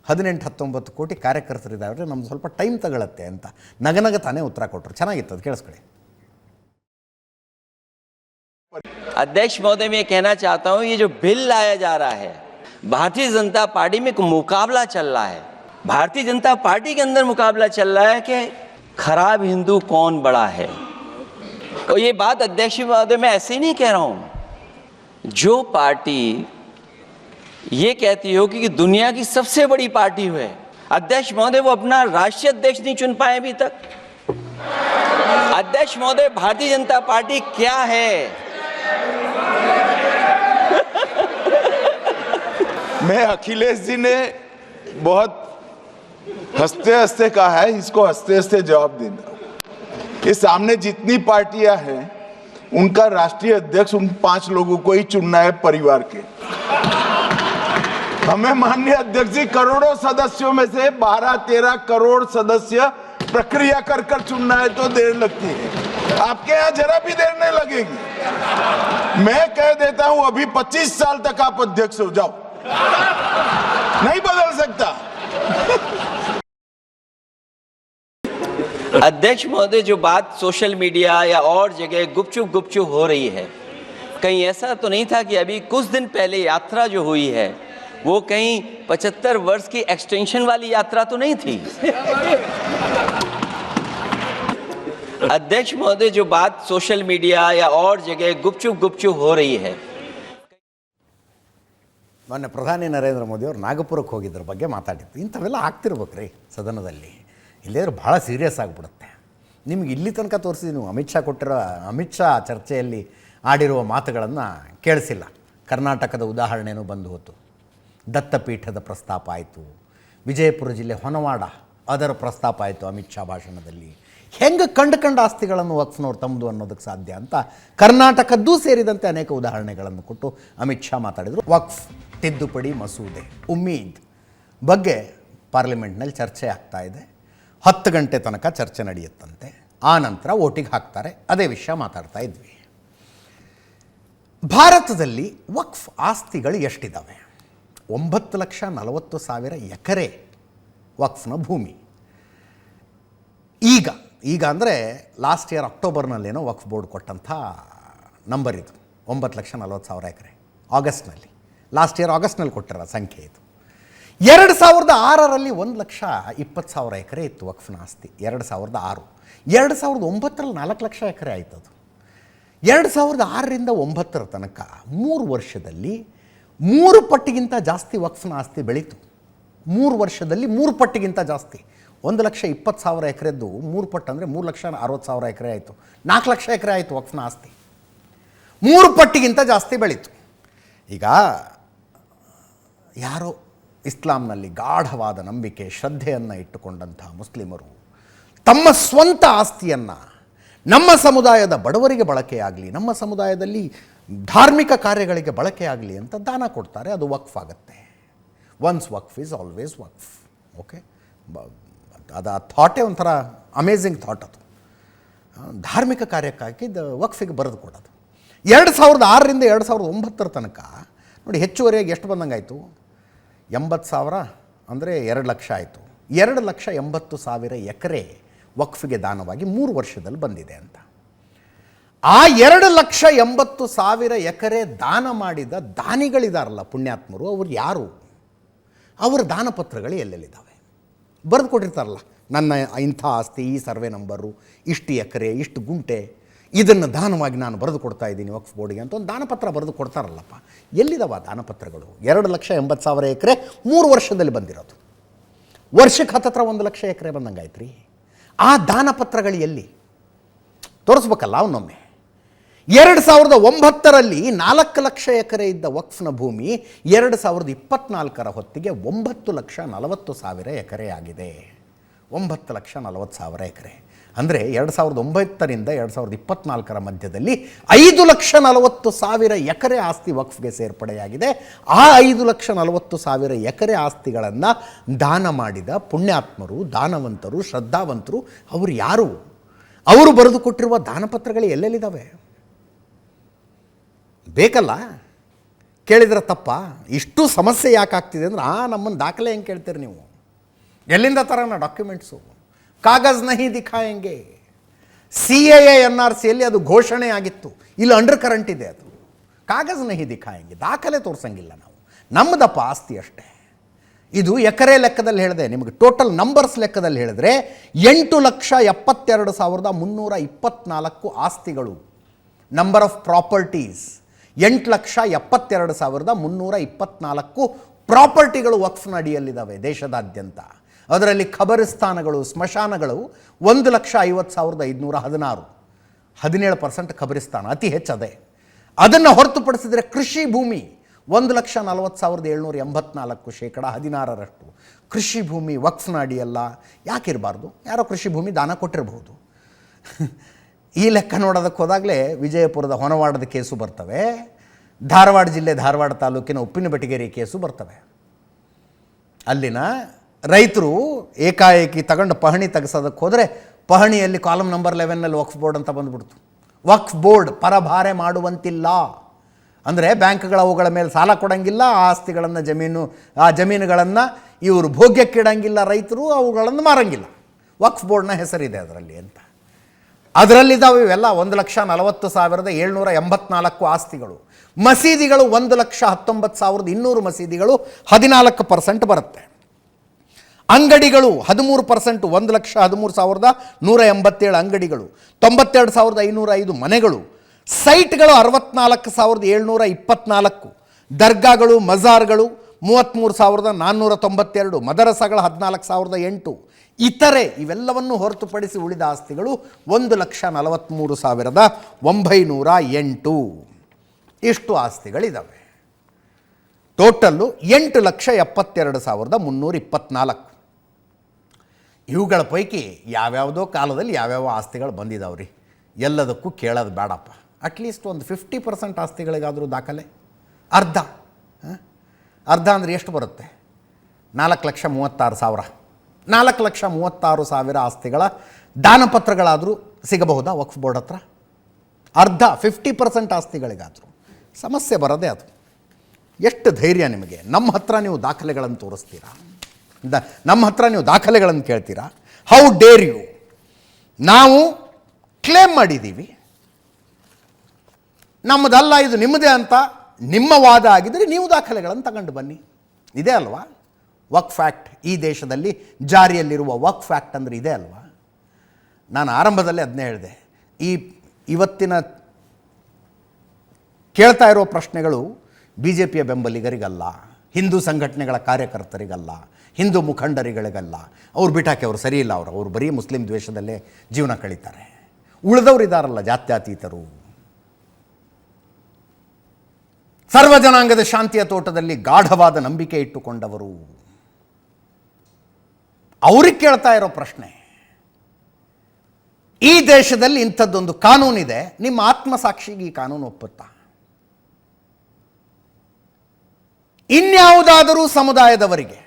18-19 ಕೋಟಿ ಕಾರ್ಯಕರ್ತರಿದ್ದಾರೆ, ನಮ್ದು ಸ್ವಲ್ಪ ಟೈಮ್ ತಗೊಳತ್ತೆ ಅಂತ ನಗನಗ ತಾನೇ ಉತ್ತರ ಕೊಟ್ಟರು. ಚೆನ್ನಾಗಿತ್ತು, ಅದು ಕೇಳಿಸ್ಕೊಳ್ಳಿ. अध्यक्ष महोदय, मैं ये कहना चाहता हूं, ये जो बिल लाया जा रहा है, भारतीय जनता पार्टी में एक मुकाबला चल रहा है। भारतीय जनता पार्टी के अंदर मुकाबला चल रहा है कि खराब हिंदू कौन बड़ा है। और ये बात अध्यक्ष महोदय मैं ऐसे ही नहीं कह रहा हूं। जो पार्टी ये कहती हो कि दुनिया की सबसे बड़ी पार्टी है, अध्यक्ष महोदय वो अपना राष्ट्रीय अध्यक्ष नहीं चुन पाए अभी तक। अध्यक्ष महोदय, भारतीय जनता पार्टी क्या है? मैं अखिलेश जी ने बहुत हंसते हंसते कहा है, इसको हंसते हंसते जवाब देना। ये सामने जितनी पार्टियां हैं उनका राष्ट्रीय अध्यक्ष उन 5 लोगों को ही चुनना है परिवार के। हमें माननीय अध्यक्ष जी करोड़ों सदस्यों में से 12-13 करोड़ सदस्य प्रक्रिया कर कर चुनना है तो देर लगती है। आपके यहाँ जरा भी देर नहीं लगेगी। मैं कह देता हूं अभी 25 साल तक आप अध्यक्ष हो जाओ, नहीं बदल सकता। अध्यक्ष महोदय, जो बात सोशल मीडिया या और जगह गुपचुप हो रही है, कहीं ऐसा तो नहीं था कि अभी कुछ दिन पहले यात्रा जो हुई है वो कहीं 75 वर्ष की एक्सटेंशन वाली यात्रा तो नहीं थी? अध्यक्ष महोदय, जो बात सोशल मीडिया या और जगह गुपचुप हो रही है। ಮೊನ್ನೆ ಪ್ರಧಾನಿ ನರೇಂದ್ರ ಮೋದಿ ಅವರು ನಾಗಪುರಕ್ಕೆ ಹೋಗಿದ್ರ ಬಗ್ಗೆ ಮಾತಾಡಿದ್ದು. ಇಂಥವೆಲ್ಲ ಆಗ್ತಿರ್ಬೇಕ್ರಿ ಸದನದಲ್ಲಿ, ಇಲ್ಲೇದ್ರೆ ಭಾಳ ಸೀರಿಯಸ್ ಆಗಿಬಿಡುತ್ತೆ. ನಿಮ್ಗೆ ಇಲ್ಲಿ ತನಕ ತೋರಿಸಿದ್ವಿ, ಅಮಿತ್ ಶಾ ಚರ್ಚೆಯಲ್ಲಿ ಆಡಿರುವ ಮಾತುಗಳನ್ನು ಕೇಳಿಸಿಲ್ಲ. ಕರ್ನಾಟಕದ ಉದಾಹರಣೆನೂ ಬಂದು ಹೋತು. ದತ್ತಪೀಠದ ಪ್ರಸ್ತಾಪ ಆಯಿತು, ವಿಜಯಪುರ ಜಿಲ್ಲೆ ಹೊನವಾಡ ಅದರ ಪ್ರಸ್ತಾಪ ಆಯಿತು ಅಮಿತ್ ಶಾ ಭಾಷಣದಲ್ಲಿ. ಹೆಂಗೆ ಕಂಡು ಆಸ್ತಿಗಳನ್ನು ವಕ್ಫ್ನವ್ರು ತಮ್ಮದು ಅನ್ನೋದಕ್ಕೆ ಸಾಧ್ಯ ಅಂತ ಕರ್ನಾಟಕದ್ದೂ ಸೇರಿದಂತೆ ಅನೇಕ ಉದಾಹರಣೆಗಳನ್ನು ಕೊಟ್ಟು ಅಮಿತ್ ಶಾ ಮಾತಾಡಿದರು. ವಕ್ಫ್ ತಿದ್ದುಪಡಿ ಮಸೂದೆ ಉಮ್ಮೀದ್ ಬಗ್ಗೆ ಪಾರ್ಲಿಮೆಂಟ್ನಲ್ಲಿ ಚರ್ಚೆ ಆಗ್ತಾ ಇದೆ. 10 ಗಂಟೆ ತನಕ ಚರ್ಚೆ ನಡೆಯುತ್ತಂತೆ. ಆ ನಂತರ ವೋಟಿಗೆ ಹಾಕ್ತಾರೆ. ಅದೇ ವಿಷಯ ಮಾತಾಡ್ತಾ ಇದ್ವಿ. ಭಾರತದಲ್ಲಿ ವಕ್ಫ್ ಆಸ್ತಿಗಳು ಎಷ್ಟಿದ್ದಾವೆ? 9,40,000 ಎಕರೆ ವಕ್ಫ್ನ ಭೂಮಿ. ಈಗ ಅಂದರೆ ಲಾಸ್ಟ್ ಇಯರ್ ಅಕ್ಟೋಬರ್ನಲ್ಲೇನೋ ವಕ್ಫ್ ಬೋರ್ಡ್ ಕೊಟ್ಟಂಥ ನಂಬರ್ ಇದು, 9,40,000 ಎಕರೆ. ಆಗಸ್ಟ್ನಲ್ಲಿ, ಲಾಸ್ಟ್ ಇಯರ್ ಆಗಸ್ಟ್ನಲ್ಲಿ ಕೊಟ್ಟಿರೋ ಸಂಖ್ಯೆ ಇದು. 2006ರಲ್ಲಿ 1,20,000 ಎಕರೆ ಇತ್ತು ವಕ್ಫ್ನ ಆಸ್ತಿ. 2006. 2009ರಲ್ಲಿ 4 ಲಕ್ಷ ಎಕರೆ ಆಯ್ತದು. 2006ರಿಂದ 9ರ ತನಕ 3 ವರ್ಷದಲ್ಲಿ 3 ಪಟ್ಟಿಗಿಂತ ಜಾಸ್ತಿ ವಕ್ಫ್ನ ಆಸ್ತಿ ಬೆಳೀತು. 3 ವರ್ಷದಲ್ಲಿ 3 ಪಟ್ಟಿಗಿಂತ ಜಾಸ್ತಿ. 1,20,000 ಎಕರೆದ್ದು 3 ಪಟ್ಟು ಅಂದರೆ 3,60,000 ಎಕರೆ ಆಯಿತು. 4 ಲಕ್ಷ ಎಕರೆ ಆಯಿತು ವಕ್ಫ್ನ ಆಸ್ತಿ. 3 ಪಟ್ಟಿಗಿಂತ ಜಾಸ್ತಿ ಬೆಳೀತು. ಈಗ ಯಾರೋ ಇಸ್ಲಾಂನಲ್ಲಿ ಗಾಢವಾದ ನಂಬಿಕೆ, ಶ್ರದ್ಧೆಯನ್ನು ಇಟ್ಟುಕೊಂಡಂಥ ಮುಸ್ಲಿಮರು ತಮ್ಮ ಸ್ವಂತ ಆಸ್ತಿಯನ್ನು ನಮ್ಮ ಸಮುದಾಯದ ಬಡವರಿಗೆ ಬಳಕೆಯಾಗಲಿ, ನಮ್ಮ ಸಮುದಾಯದಲ್ಲಿ ಧಾರ್ಮಿಕ ಕಾರ್ಯಗಳಿಗೆ ಬಳಕೆಯಾಗಲಿ ಅಂತ ದಾನ ಕೊಡ್ತಾರೆ. ಅದು ವಕ್ಫ್ ಆಗುತ್ತೆ. Once Waqf is always Waqf. Okay, ಅದು ಆ ಥಾಟೇ ಒಂಥರ ಅಮೇಝಿಂಗ್ ಥಾಟ್. ಅದು ಧಾರ್ಮಿಕ ಕಾರ್ಯಕ್ಕಾಗಿ ವಕ್ಫಿಗೆ ಬರೆದು ಕೊಡೋದು. 2006ರಿಂದ 2009 ತನಕ ನೋಡಿ, ಹೆಚ್ಚುವರಿಯಾಗಿ ಎಷ್ಟು ಬಂದಂಗಾಯಿತು? 80,000 ಅಂದರೆ 2 ಲಕ್ಷ ಆಯಿತು. 2,80,000 ಎಕರೆ ವಕ್ಫಿಗೆ ದಾನವಾಗಿ 3 ವರ್ಷದಲ್ಲಿ ಬಂದಿದೆ ಅಂತ. ಆ 2,80,000 ಎಕರೆ ದಾನ ಮಾಡಿದ ದಾನಿಗಳಿದಾರಲ್ಲ, ಪುಣ್ಯಾತ್ಮರು, ಅವ್ರು ಯಾರು? ಅವರ ದಾನಪತ್ರಗಳು ಎಲ್ಲೆಲ್ಲಿದ್ದಾವೆ? ಬರೆದು ಕೊಟ್ಟಿರ್ತಾರಲ್ಲ, ನನ್ನ ಇಂಥ ಆಸ್ತಿ, ಈ ಸರ್ವೆ ನಂಬರು, ಇಷ್ಟು ಎಕರೆ, ಇಷ್ಟು ಗುಂಟೆ, ಇದನ್ನು ದಾನವಾಗಿ ನಾನು ಬರೆದು ಕೊಡ್ತಾ ಇದ್ದೀನಿ ವಕ್ಫ್ ಬೋರ್ಡಿಗೆ ಅಂತ ಒಂದು ದಾನಪತ್ರ ಬರೆದು ಕೊಡ್ತಾರಲ್ಲಪ್ಪ. ಎಲ್ಲಿದ್ದಾವ ದಾನಪತ್ರಗಳು? 2,80,000 ಎಕರೆ 3 ವರ್ಷದಲ್ಲಿ ಬಂದಿರೋದು. ವರ್ಷಕ್ಕೆ ಹತ್ತತ್ರ 1 ಲಕ್ಷ ಎಕರೆ ಬಂದಂಗಾಯ್ತು ರೀ. ಆ ದಾನಪತ್ರಗಳು ಎಲ್ಲಿ? ತೋರಿಸ್ಬೇಕಲ್ಲ ಅವನೊಮ್ಮೆ. 2009ರಲ್ಲಿ 4 ಲಕ್ಷ ಎಕರೆ ಇದ್ದ ವಕ್ಫ್ನ ಭೂಮಿ 2024ರ ಹೊತ್ತಿಗೆ 9,40,000 ಎಕರೆ ಆಗಿದೆ. 9,40,000 ಎಕರೆ ಅಂದರೆ 2009ರಿಂದ 2024ರ ಮಧ್ಯದಲ್ಲಿ 5,40,000 ಎಕರೆ ಆಸ್ತಿ ವಕ್ಫ್ಗೆ ಸೇರ್ಪಡೆಯಾಗಿದೆ. ಆ 5,40,000 ಎಕರೆ ಆಸ್ತಿಗಳನ್ನು ದಾನ ಮಾಡಿದ ಪುಣ್ಯಾತ್ಮರು, ದಾನವಂತರು, ಶ್ರದ್ಧಾವಂತರು ಅವರು ಯಾರು? ಅವರು ಬರೆದು ಕೊಟ್ಟಿರುವ ದಾನಪತ್ರಗಳು ಎಲ್ಲೆಲ್ಲಿದ್ದಾವೆ? ಬೇಕಲ್ಲ, ಕೇಳಿದ್ರೆ ತಪ್ಪ? ಇಷ್ಟು ಸಮಸ್ಯೆ ಯಾಕೆ ಆಗ್ತಿದೆ ಅಂದರೆ, ನಮ್ಮನ್ನು ದಾಖಲೆ ಹೆಂಗೆ ಕೇಳ್ತೀರಿ ನೀವು? ಎಲ್ಲಿಂದ ತರೋಣ ಡಾಕ್ಯುಮೆಂಟ್ಸು? ಕಾಗಜ್ ನಹಿ ದಿಖಾಯಂಗೆ. CAA NRCಯಲ್ಲಿ ಅದು ಘೋಷಣೆ ಆಗಿತ್ತು. ಇಲ್ಲಿ ಅಂಡರ್ ಕರೆಂಟ್ ಇದೆ. ಅದು ಕಾಗಜ್ ನಹಿ ದಿಖಾಯಂಗೆ, ದಾಖಲೆ ತೋರಿಸಂಗಿಲ್ಲ ನಾವು. ನಮ್ಮದಪ್ಪ ಆಸ್ತಿ ಅಷ್ಟೇ. ಇದು ಎಕರೆ ಲೆಕ್ಕದಲ್ಲಿ ಹೇಳಿದೆ ನಿಮಗೆ. ಟೋಟಲ್ ನಂಬರ್ಸ್ ಲೆಕ್ಕದಲ್ಲಿ ಹೇಳಿದ್ರೆ 8,72,324 ಆಸ್ತಿಗಳು. ನಂಬರ್ ಆಫ್ ಪ್ರಾಪರ್ಟೀಸ್ 8,72,324 ಪ್ರಾಪರ್ಟಿಗಳು ವಕ್ಫ್ನ ಅಡಿಯಲ್ಲಿದ್ದಾವೆ ದೇಶದಾದ್ಯಂತ. ಅದರಲ್ಲಿ ಖಬರಿಸ್ತಾನಗಳು, ಸ್ಮಶಾನಗಳು 1,50,516. 17% ಖಬರಿಸ್ತಾನ, ಅತಿ ಹೆಚ್ಚದೆ. ಅದನ್ನು ಹೊರತುಪಡಿಸಿದರೆ ಕೃಷಿ ಭೂಮಿ 1,40,784, 16%. ಕೃಷಿ ಭೂಮಿ ವಕ್ಫ್ನ ಅಡಿಯಲ್ಲ. ಯಾಕಿರಬಾರ್ದು? ಯಾರೋ ಕೃಷಿ ಭೂಮಿ ದಾನ ಕೊಟ್ಟಿರಬಹುದು. ಈ ಲೆಕ್ಕ ನೋಡೋದಕ್ಕೆ ಹೋದಾಗಲೇ ವಿಜಯಪುರದ ಹೊನವಾಡದ ಕೇಸು ಬರ್ತವೆ, ಧಾರವಾಡ ಜಿಲ್ಲೆ ಧಾರವಾಡ ತಾಲೂಕಿನ ಉಪ್ಪಿನಬೆಟಗೇರಿ ಕೇಸು ಬರ್ತವೆ. ಅಲ್ಲಿನ ರೈತರು ಏಕಾಏಕಿ ತಗೊಂಡು ಪಹಣಿ ತೆಗೆಸೋದಕ್ಕೆ ಹೋದರೆ ಪಹಣಿಯಲ್ಲಿ ಕಾಲಮ್ ನಂಬರ್ 11ನಲ್ಲಿ ವಕ್ಫ್ ಬೋರ್ಡ್ ಅಂತ ಬಂದುಬಿಡ್ತು. ವಕ್ಫ್ ಬೋರ್ಡ್ ಪರಭಾರೆ ಮಾಡುವಂತಿಲ್ಲ ಅಂದರೆ ಬ್ಯಾಂಕ್ಗಳು ಅವುಗಳ ಮೇಲೆ ಸಾಲ ಕೊಡೋಂಗಿಲ್ಲ, ಆ ಆಸ್ತಿಗಳನ್ನು ಆ ಜಮೀನುಗಳನ್ನು ಇವರು ಭೋಗ್ಯಕ್ಕಿಡಂಗಿಲ್ಲ, ರೈತರು ಅವುಗಳನ್ನು ಮಾರಂಗಿಲ್ಲ. ವಕ್ಫ್ ಬೋರ್ಡ್ನ ಹೆಸರಿದೆ ಅದರಲ್ಲಿ ಅಂತ. ಅದರಲ್ಲಿದ್ದಾವೆ ಇವೆಲ್ಲ 1,40,784 ಆಸ್ತಿಗಳು. ಮಸೀದಿಗಳು 1,19,200 ಮಸೀದಿಗಳು, 14% ಬರುತ್ತೆ. ಅಂಗಡಿಗಳು 13%, 1,13,187 ಅಂಗಡಿಗಳು, 92,505 ಮನೆಗಳು. ಸೈಟ್ಗಳು 64,724. ದರ್ಗಾಗಳು, ಮಜಾರ್ಗಳು 33,492. ಮದರಸಗಳು 14,008. ಇತರೆ ಇವೆಲ್ಲವನ್ನು ಹೊರತುಪಡಿಸಿ ಉಳಿದ ಆಸ್ತಿಗಳು 1,43,908. ಇಷ್ಟು ಆಸ್ತಿಗಳಿದ್ದಾವೆ. ಟೋಟಲ್ಲು 8,72,324. ಇವುಗಳ ಪೈಕಿ ಯಾವ್ಯಾವುದೋ ಕಾಲದಲ್ಲಿ ಯಾವ್ಯಾವ ಆಸ್ತಿಗಳು ಬಂದಿದ್ದಾವ್ರಿ. ಎಲ್ಲದಕ್ಕೂ ಕೇಳೋದು ಬೇಡಪ್ಪ. ಅಟ್ಲೀಸ್ಟ್ ಒಂದು 50% ಆಸ್ತಿಗಳಿಗಾದರೂ ದಾಖಲೆ. ಅರ್ಧ ಅಂದರೆ ಎಷ್ಟು ಬರುತ್ತೆ? 4,36,000. 4,36,000 ಆಸ್ತಿಗಳ ದಾನಪತ್ರಗಳಾದರೂ ಸಿಗಬಹುದಾ ವಕ್ಫ್ ಬೋರ್ಡ್ ಹತ್ರ? ಅರ್ಧ 50% ಆಸ್ತಿಗಳಿಗಾದರೂ ಸಮಸ್ಯೆ ಬರೋದೇ ಅದು. ಎಷ್ಟು ಧೈರ್ಯ ನಿಮಗೆ? ನಮ್ಮ ಹತ್ರ ನೀವು ದಾಖಲೆಗಳನ್ನು ತೋರಿಸ್ತೀರಾ? ನಮ್ಮ ಹತ್ರ ನೀವು ದಾಖಲೆಗಳನ್ನು ಕೇಳ್ತೀರಾ? How dare you? ನಾವು ಕ್ಲೇಮ್ ಮಾಡಿದ್ದೀವಿ, ನಮ್ಮದಲ್ಲ ಇದು ನಿಮ್ಮದೇ ಅಂತ ನಿಮ್ಮ ವಾದ ಆಗಿದ್ದರೆ ನೀವು ದಾಖಲೆಗಳನ್ನು ತಗೊಂಡು ಬನ್ನಿ. ಇದೇ ಅಲ್ವಾ ವಕ್ಫ್ ಆ್ಯಕ್ಟ್? ಈ ದೇಶದಲ್ಲಿ ಜಾರಿಯಲ್ಲಿರುವ ವಕ್ಫ್ ಆ್ಯಕ್ಟ್ ಅಂದರೆ ಇದೇ ಅಲ್ವಾ? ನಾನು ಆರಂಭದಲ್ಲೇ ಅದನ್ನೇ ಹೇಳಿದೆ. ಇವತ್ತಿನ ಕೇಳ್ತಾ ಇರೋ ಪ್ರಶ್ನೆಗಳು ಬಿ ಜೆ ಪಿಯ ಬೆಂಬಲಿಗರಿಗಲ್ಲ, ಹಿಂದೂ ಸಂಘಟನೆಗಳ ಕಾರ್ಯಕರ್ತರಿಗಲ್ಲ, ಹಿಂದೂ ಮುಖಂಡರಿಗಳಿಗಲ್ಲ. ಅವ್ರು ಬಿಟ್ಟಾಕಿ, ಅವರು ಸರಿ ಇಲ್ಲ, ಅವರು ಬರೀ ಮುಸ್ಲಿಂ ದ್ವೇಷದಲ್ಲೇ ಜೀವನ ಕಳೀತಾರೆ. ಉಳಿದವರಿದ್ದಾರಲ್ಲ, ಜಾತ್ಯತೀತರು, ಸರ್ವಜನಾಂಗದ ಶಾಂತಿಯ ತೋಟದಲ್ಲಿ ಗಾಢವಾದ ನಂಬಿಕೆ ಇಟ್ಟುಕೊಂಡವರು, ಅವ್ರಿಗೆ ಕೇಳ್ತಾ ಇರೋ ಪ್ರಶ್ನೆ. ಈ ದೇಶದಲ್ಲಿ ಇಂಥದ್ದೊಂದು ಕಾನೂನಿದೆ, ನಿಮ್ಮ ಆತ್ಮಸಾಕ್ಷಿಗೆ ಈ ಕಾನೂನು ಒಪ್ಪುತ್ತಾ? ಇನ್ಯಾವುದಾದರೂ ಸಮುದಾಯದವರಿಗೆ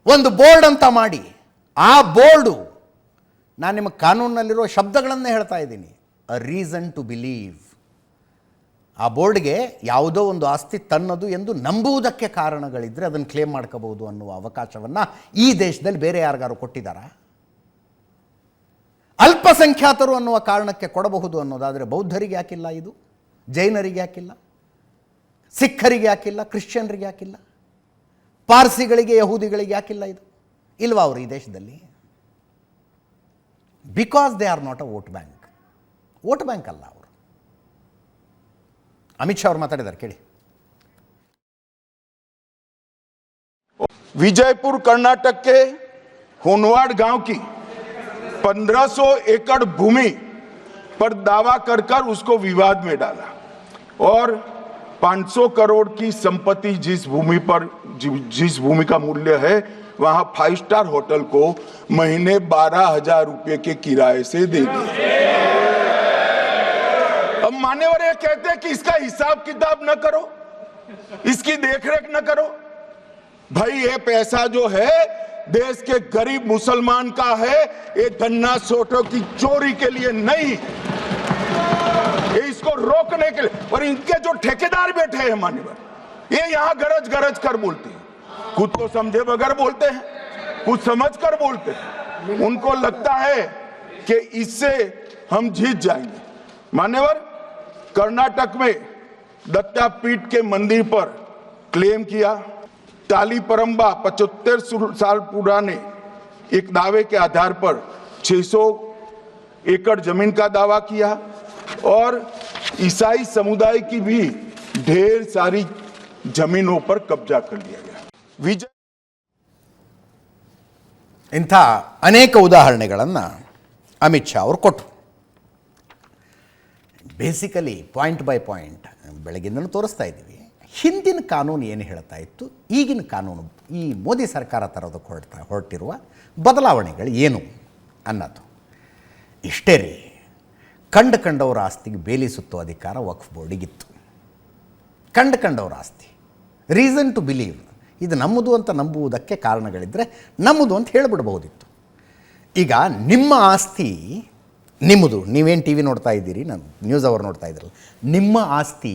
ಒಂದು ಬೋರ್ಡ್ ಅಂತ ಮಾಡಿ, ಆ ಬೋರ್ಡು, ನಾನು ನಿಮಗೆ ಕಾನೂನಿನಲ್ಲಿರೋ ಶಬ್ದಗಳನ್ನೇ ಹೇಳ್ತಾ ಇದ್ದೀನಿ, ಅ ರೀಸನ್ ಟು ಬಿಲೀವ್. ಆ ಬೋರ್ಡ್ಗೆ ಯಾವುದೋ ಒಂದು ಆಸ್ತಿ ತನ್ನದು ಎಂದು ನಂಬುವುದಕ್ಕೆ ಕಾರಣಗಳಿದ್ದರೆ ಅದನ್ನು ಕ್ಲೇಮ್ ಮಾಡ್ಕೋಬಹುದು ಅನ್ನುವ ಅವಕಾಶವನ್ನು ಈ ದೇಶದಲ್ಲಿ ಬೇರೆ ಯಾರಿಗಾರು ಕೊಟ್ಟಿದ್ದಾರಾ? ಅಲ್ಪಸಂಖ್ಯಾತರು ಅನ್ನುವ ಕಾರಣಕ್ಕೆ ಕೊಡಬಹುದು ಅನ್ನೋದಾದರೆ ಬೌದ್ಧರಿಗೆ ಯಾಕಿಲ್ಲ ಇದು? ಜೈನರಿಗೆ ಯಾಕಿಲ್ಲ? ಸಿಖ್ಖರಿಗೆ ಯಾಕಿಲ್ಲ? ಕ್ರಿಶ್ಚಿಯನ್ರಿಗೆ ಯಾಕಿಲ್ಲ? ಪಾರ್ಸಿಗಳಿಗೆ, ಯಹೂದಿಗಳಿಗೆ ಯಾಕಿಲ್ಲ ಇದು? ಇಲ್ವಾ ಅವರು ಈ ದೇಶದಲ್ಲಿ? Because they are not a vote bank. Vote bank ಅಲ್ಲ ಅವರು. ಅಮಿತ್ ಶಾ ಅವರು ಮಾತಾಡಿದ್ದಾರೆ, ಕೇಳಿ. विजयपुर कर्नाटक के होनवाड़ गांव की 1500 एकड़ भूमि पर दावा कर उसको विवाद में डाला और 500 करोड़ की संपत्ति जिस भूमि का मूल्य है वहां 5 स्टार होटल को महीने 12,000 रुपए के किराए से दे दिया। अब मान्यवर ये कहते हैं कि इसका हिसाब किताब न करो, इसकी देखरेख न करो। भाई ये पैसा जो है देश के गरीब मुसलमान का है, ये गन्ना सोटों की चोरी के लिए नहीं, ये इसको रोकने के लिए। और इनके जो ठेकेदार बैठे हैं मान्यवर, ये यहां गरज गरज कर बोलते हैं, खुद तो समझे बगैर बोलते हैं, कुछ समझ कर बोलते हैं। उनको लगता है कि इससे हम जीत जाएंगे। मान्यवर, कर्नाटक में दत्तापीठ के मंदिर पर क्लेम किया, टाली परंबा 75 साल पुराने एक दावे के आधार पर 600 एकड़ जमीन का दावा किया और ईसाई समुदाय की भी ढेर सारी जमीनों पर कब्जा कर लिया गया। विजय ಇಂಥ ಅನೇಕ ಉದಾಹರಣೆಗಳನ್ನು ಅಮಿತ್ ಶಾ ಅವರು ಕೊಟ್ಟರು. ಬೇಸಿಕಲಿ ಪಾಯಿಂಟ್ ಬೈ ಪಾಯಿಂಟ್ ಬೆಳಗಿಂದಲೂ ತೋರಿಸ್ತಾ ಇದ್ದೀವಿ. ಹಿಂದಿನ ಕಾನೂನು ಏನು ಹೇಳ್ತಾ ಇತ್ತು, ಈಗಿನ ಕಾನೂನು, ಈ ಮೋದಿ ಸರ್ಕಾರ ತರೋದಕ್ಕೆ ಹೊರಟಿರುವ ಬದಲಾವಣೆಗಳು ಏನು ಅನ್ನೋದು ಇಷ್ಟೇ ರೀ. ಕಂಡವರ ಆಸ್ತಿಗೆ ಬೇಲಿ ಸುತ್ತೋ ಅಧಿಕಾರ ವಕ್ಫ್ ಬೋರ್ಡಿಗಿತ್ತು. ಕಂಡವರ ಆಸ್ತಿ, ರೀಸನ್ ಟು ಬಿಲೀವ್, ಇದು ನಮ್ಮದು ಅಂತ ನಂಬುವುದಕ್ಕೆ ಕಾರಣಗಳಿದ್ದರೆ ನಮ್ಮದು ಅಂತ ಹೇಳಿಬಿಡ್ಬೋದಿತ್ತು. ಈಗ ನಿಮ್ಮ ಆಸ್ತಿ ನಿಮ್ಮದು, ನೀವೇನು ಟಿ ವಿ ನೋಡ್ತಾ ಇದ್ದೀರಿ, ನಾನು ನ್ಯೂಸ್ ಅವರು ನೋಡ್ತಾ ಇದ್ದೀರಲ್ಲ, ನಿಮ್ಮ ಆಸ್ತಿ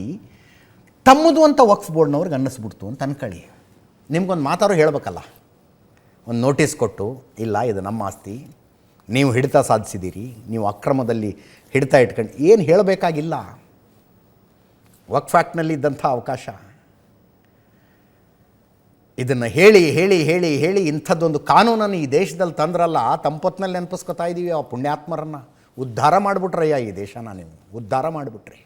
ತಮ್ಮದು ಅಂತ ವಕ್ಫ್ ಬೋರ್ಡ್ನವ್ರಿಗೆ ಅನ್ನಿಸ್ಬಿಡ್ತು ಅಂತ ಅನ್ಕೊಳ್ಳಿ. ನಿಮ್ಗೊಂದು ಮಾತಾರೋ ಹೇಳಬೇಕಲ್ಲ, ಒಂದು ನೋಟಿಸ್ ಕೊಟ್ಟು, ಇಲ್ಲ ಇದು ನಮ್ಮ ಆಸ್ತಿ, ನೀವು ಹಿಡಿತ ಸಾಧಿಸಿದ್ದೀರಿ, ನೀವು ಅಕ್ರಮದಲ್ಲಿ ಹಿಡಿತ ಇಟ್ಕೊಂಡು, ಏನು ಹೇಳಬೇಕಾಗಿಲ್ಲ. ವಕ್ಫ್ ಆ್ಯಕ್ಟ್ನಲ್ಲಿ ಇದ್ದಂಥ ಅವಕಾಶ. ಇದನ್ನು ಹೇಳಿ ಹೇಳಿ ಹೇಳಿ ಹೇಳಿ ಇಂಥದ್ದೊಂದು ಕಾನೂನನ್ನು ಈ ದೇಶದಲ್ಲಿ ತಂದ್ರಲ್ಲ, ತಂಪೊತ್ತಿನಲ್ಲಿ ನೆನಪಿಸ್ಕೊತಾ ಇದ್ದೀವಿ ಆ ಪುಣ್ಯಾತ್ಮರನ್ನು. ಉದ್ಧಾರ ಮಾಡಿಬಿಟ್ರಯ್ಯ ಈ ದೇಶನ, ನೀವು ಉದ್ಧಾರ ಮಾಡಿಬಿಟ್ರಿ.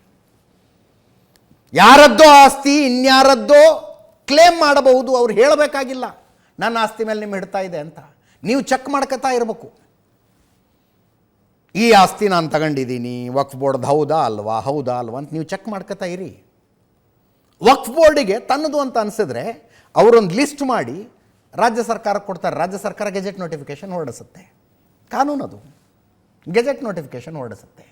ಯಾರದ್ದೋ ಆಸ್ತಿ ಇನ್ಯಾರದ್ದೋ ಕ್ಲೇಮ್ ಮಾಡಬಹುದು, ಅವ್ರು ಹೇಳಬೇಕಾಗಿಲ್ಲ ನನ್ನ ಆಸ್ತಿ ಮೇಲೆ ನಿಮ್ಮ ಹಿಡ್ತಾ ಇದೆ ಅಂತ. ನೀವು ಚೆಕ್ ಮಾಡ್ಕೊತಾ ಇರಬೇಕು, ಈ ಆಸ್ತಿ ನಾನು ತಗೊಂಡಿದ್ದೀನಿ, ವಕ್ಫ್ ಬೋರ್ಡ್ದು ಹೌದಾ ಅಲ್ವಾ ಅಂತ ನೀವು ಚೆಕ್ ಮಾಡ್ಕೊತಾ ಇರಿ. ವಕ್ಫ್ ಬೋರ್ಡಿಗೆ ತನ್ನದು ಅಂತ ಅನಿಸಿದ್ರೆ ಅವರೊಂದು ಲಿಸ್ಟ್ ಮಾಡಿ ರಾಜ್ಯ ಸರ್ಕಾರಕ್ಕೆ ಕೊಡ್ತಾರೆ. ರಾಜ್ಯ ಸರ್ಕಾರ ಗೆಜೆಟ್ ನೋಟಿಫಿಕೇಷನ್ ಹೊರಡಿಸುತ್ತೆ. ಕಾನೂನದು ಗೆಜೆಟ್ ನೋಟಿಫಿಕೇಷನ್ ಹೊರಡಿಸುತ್ತೆ.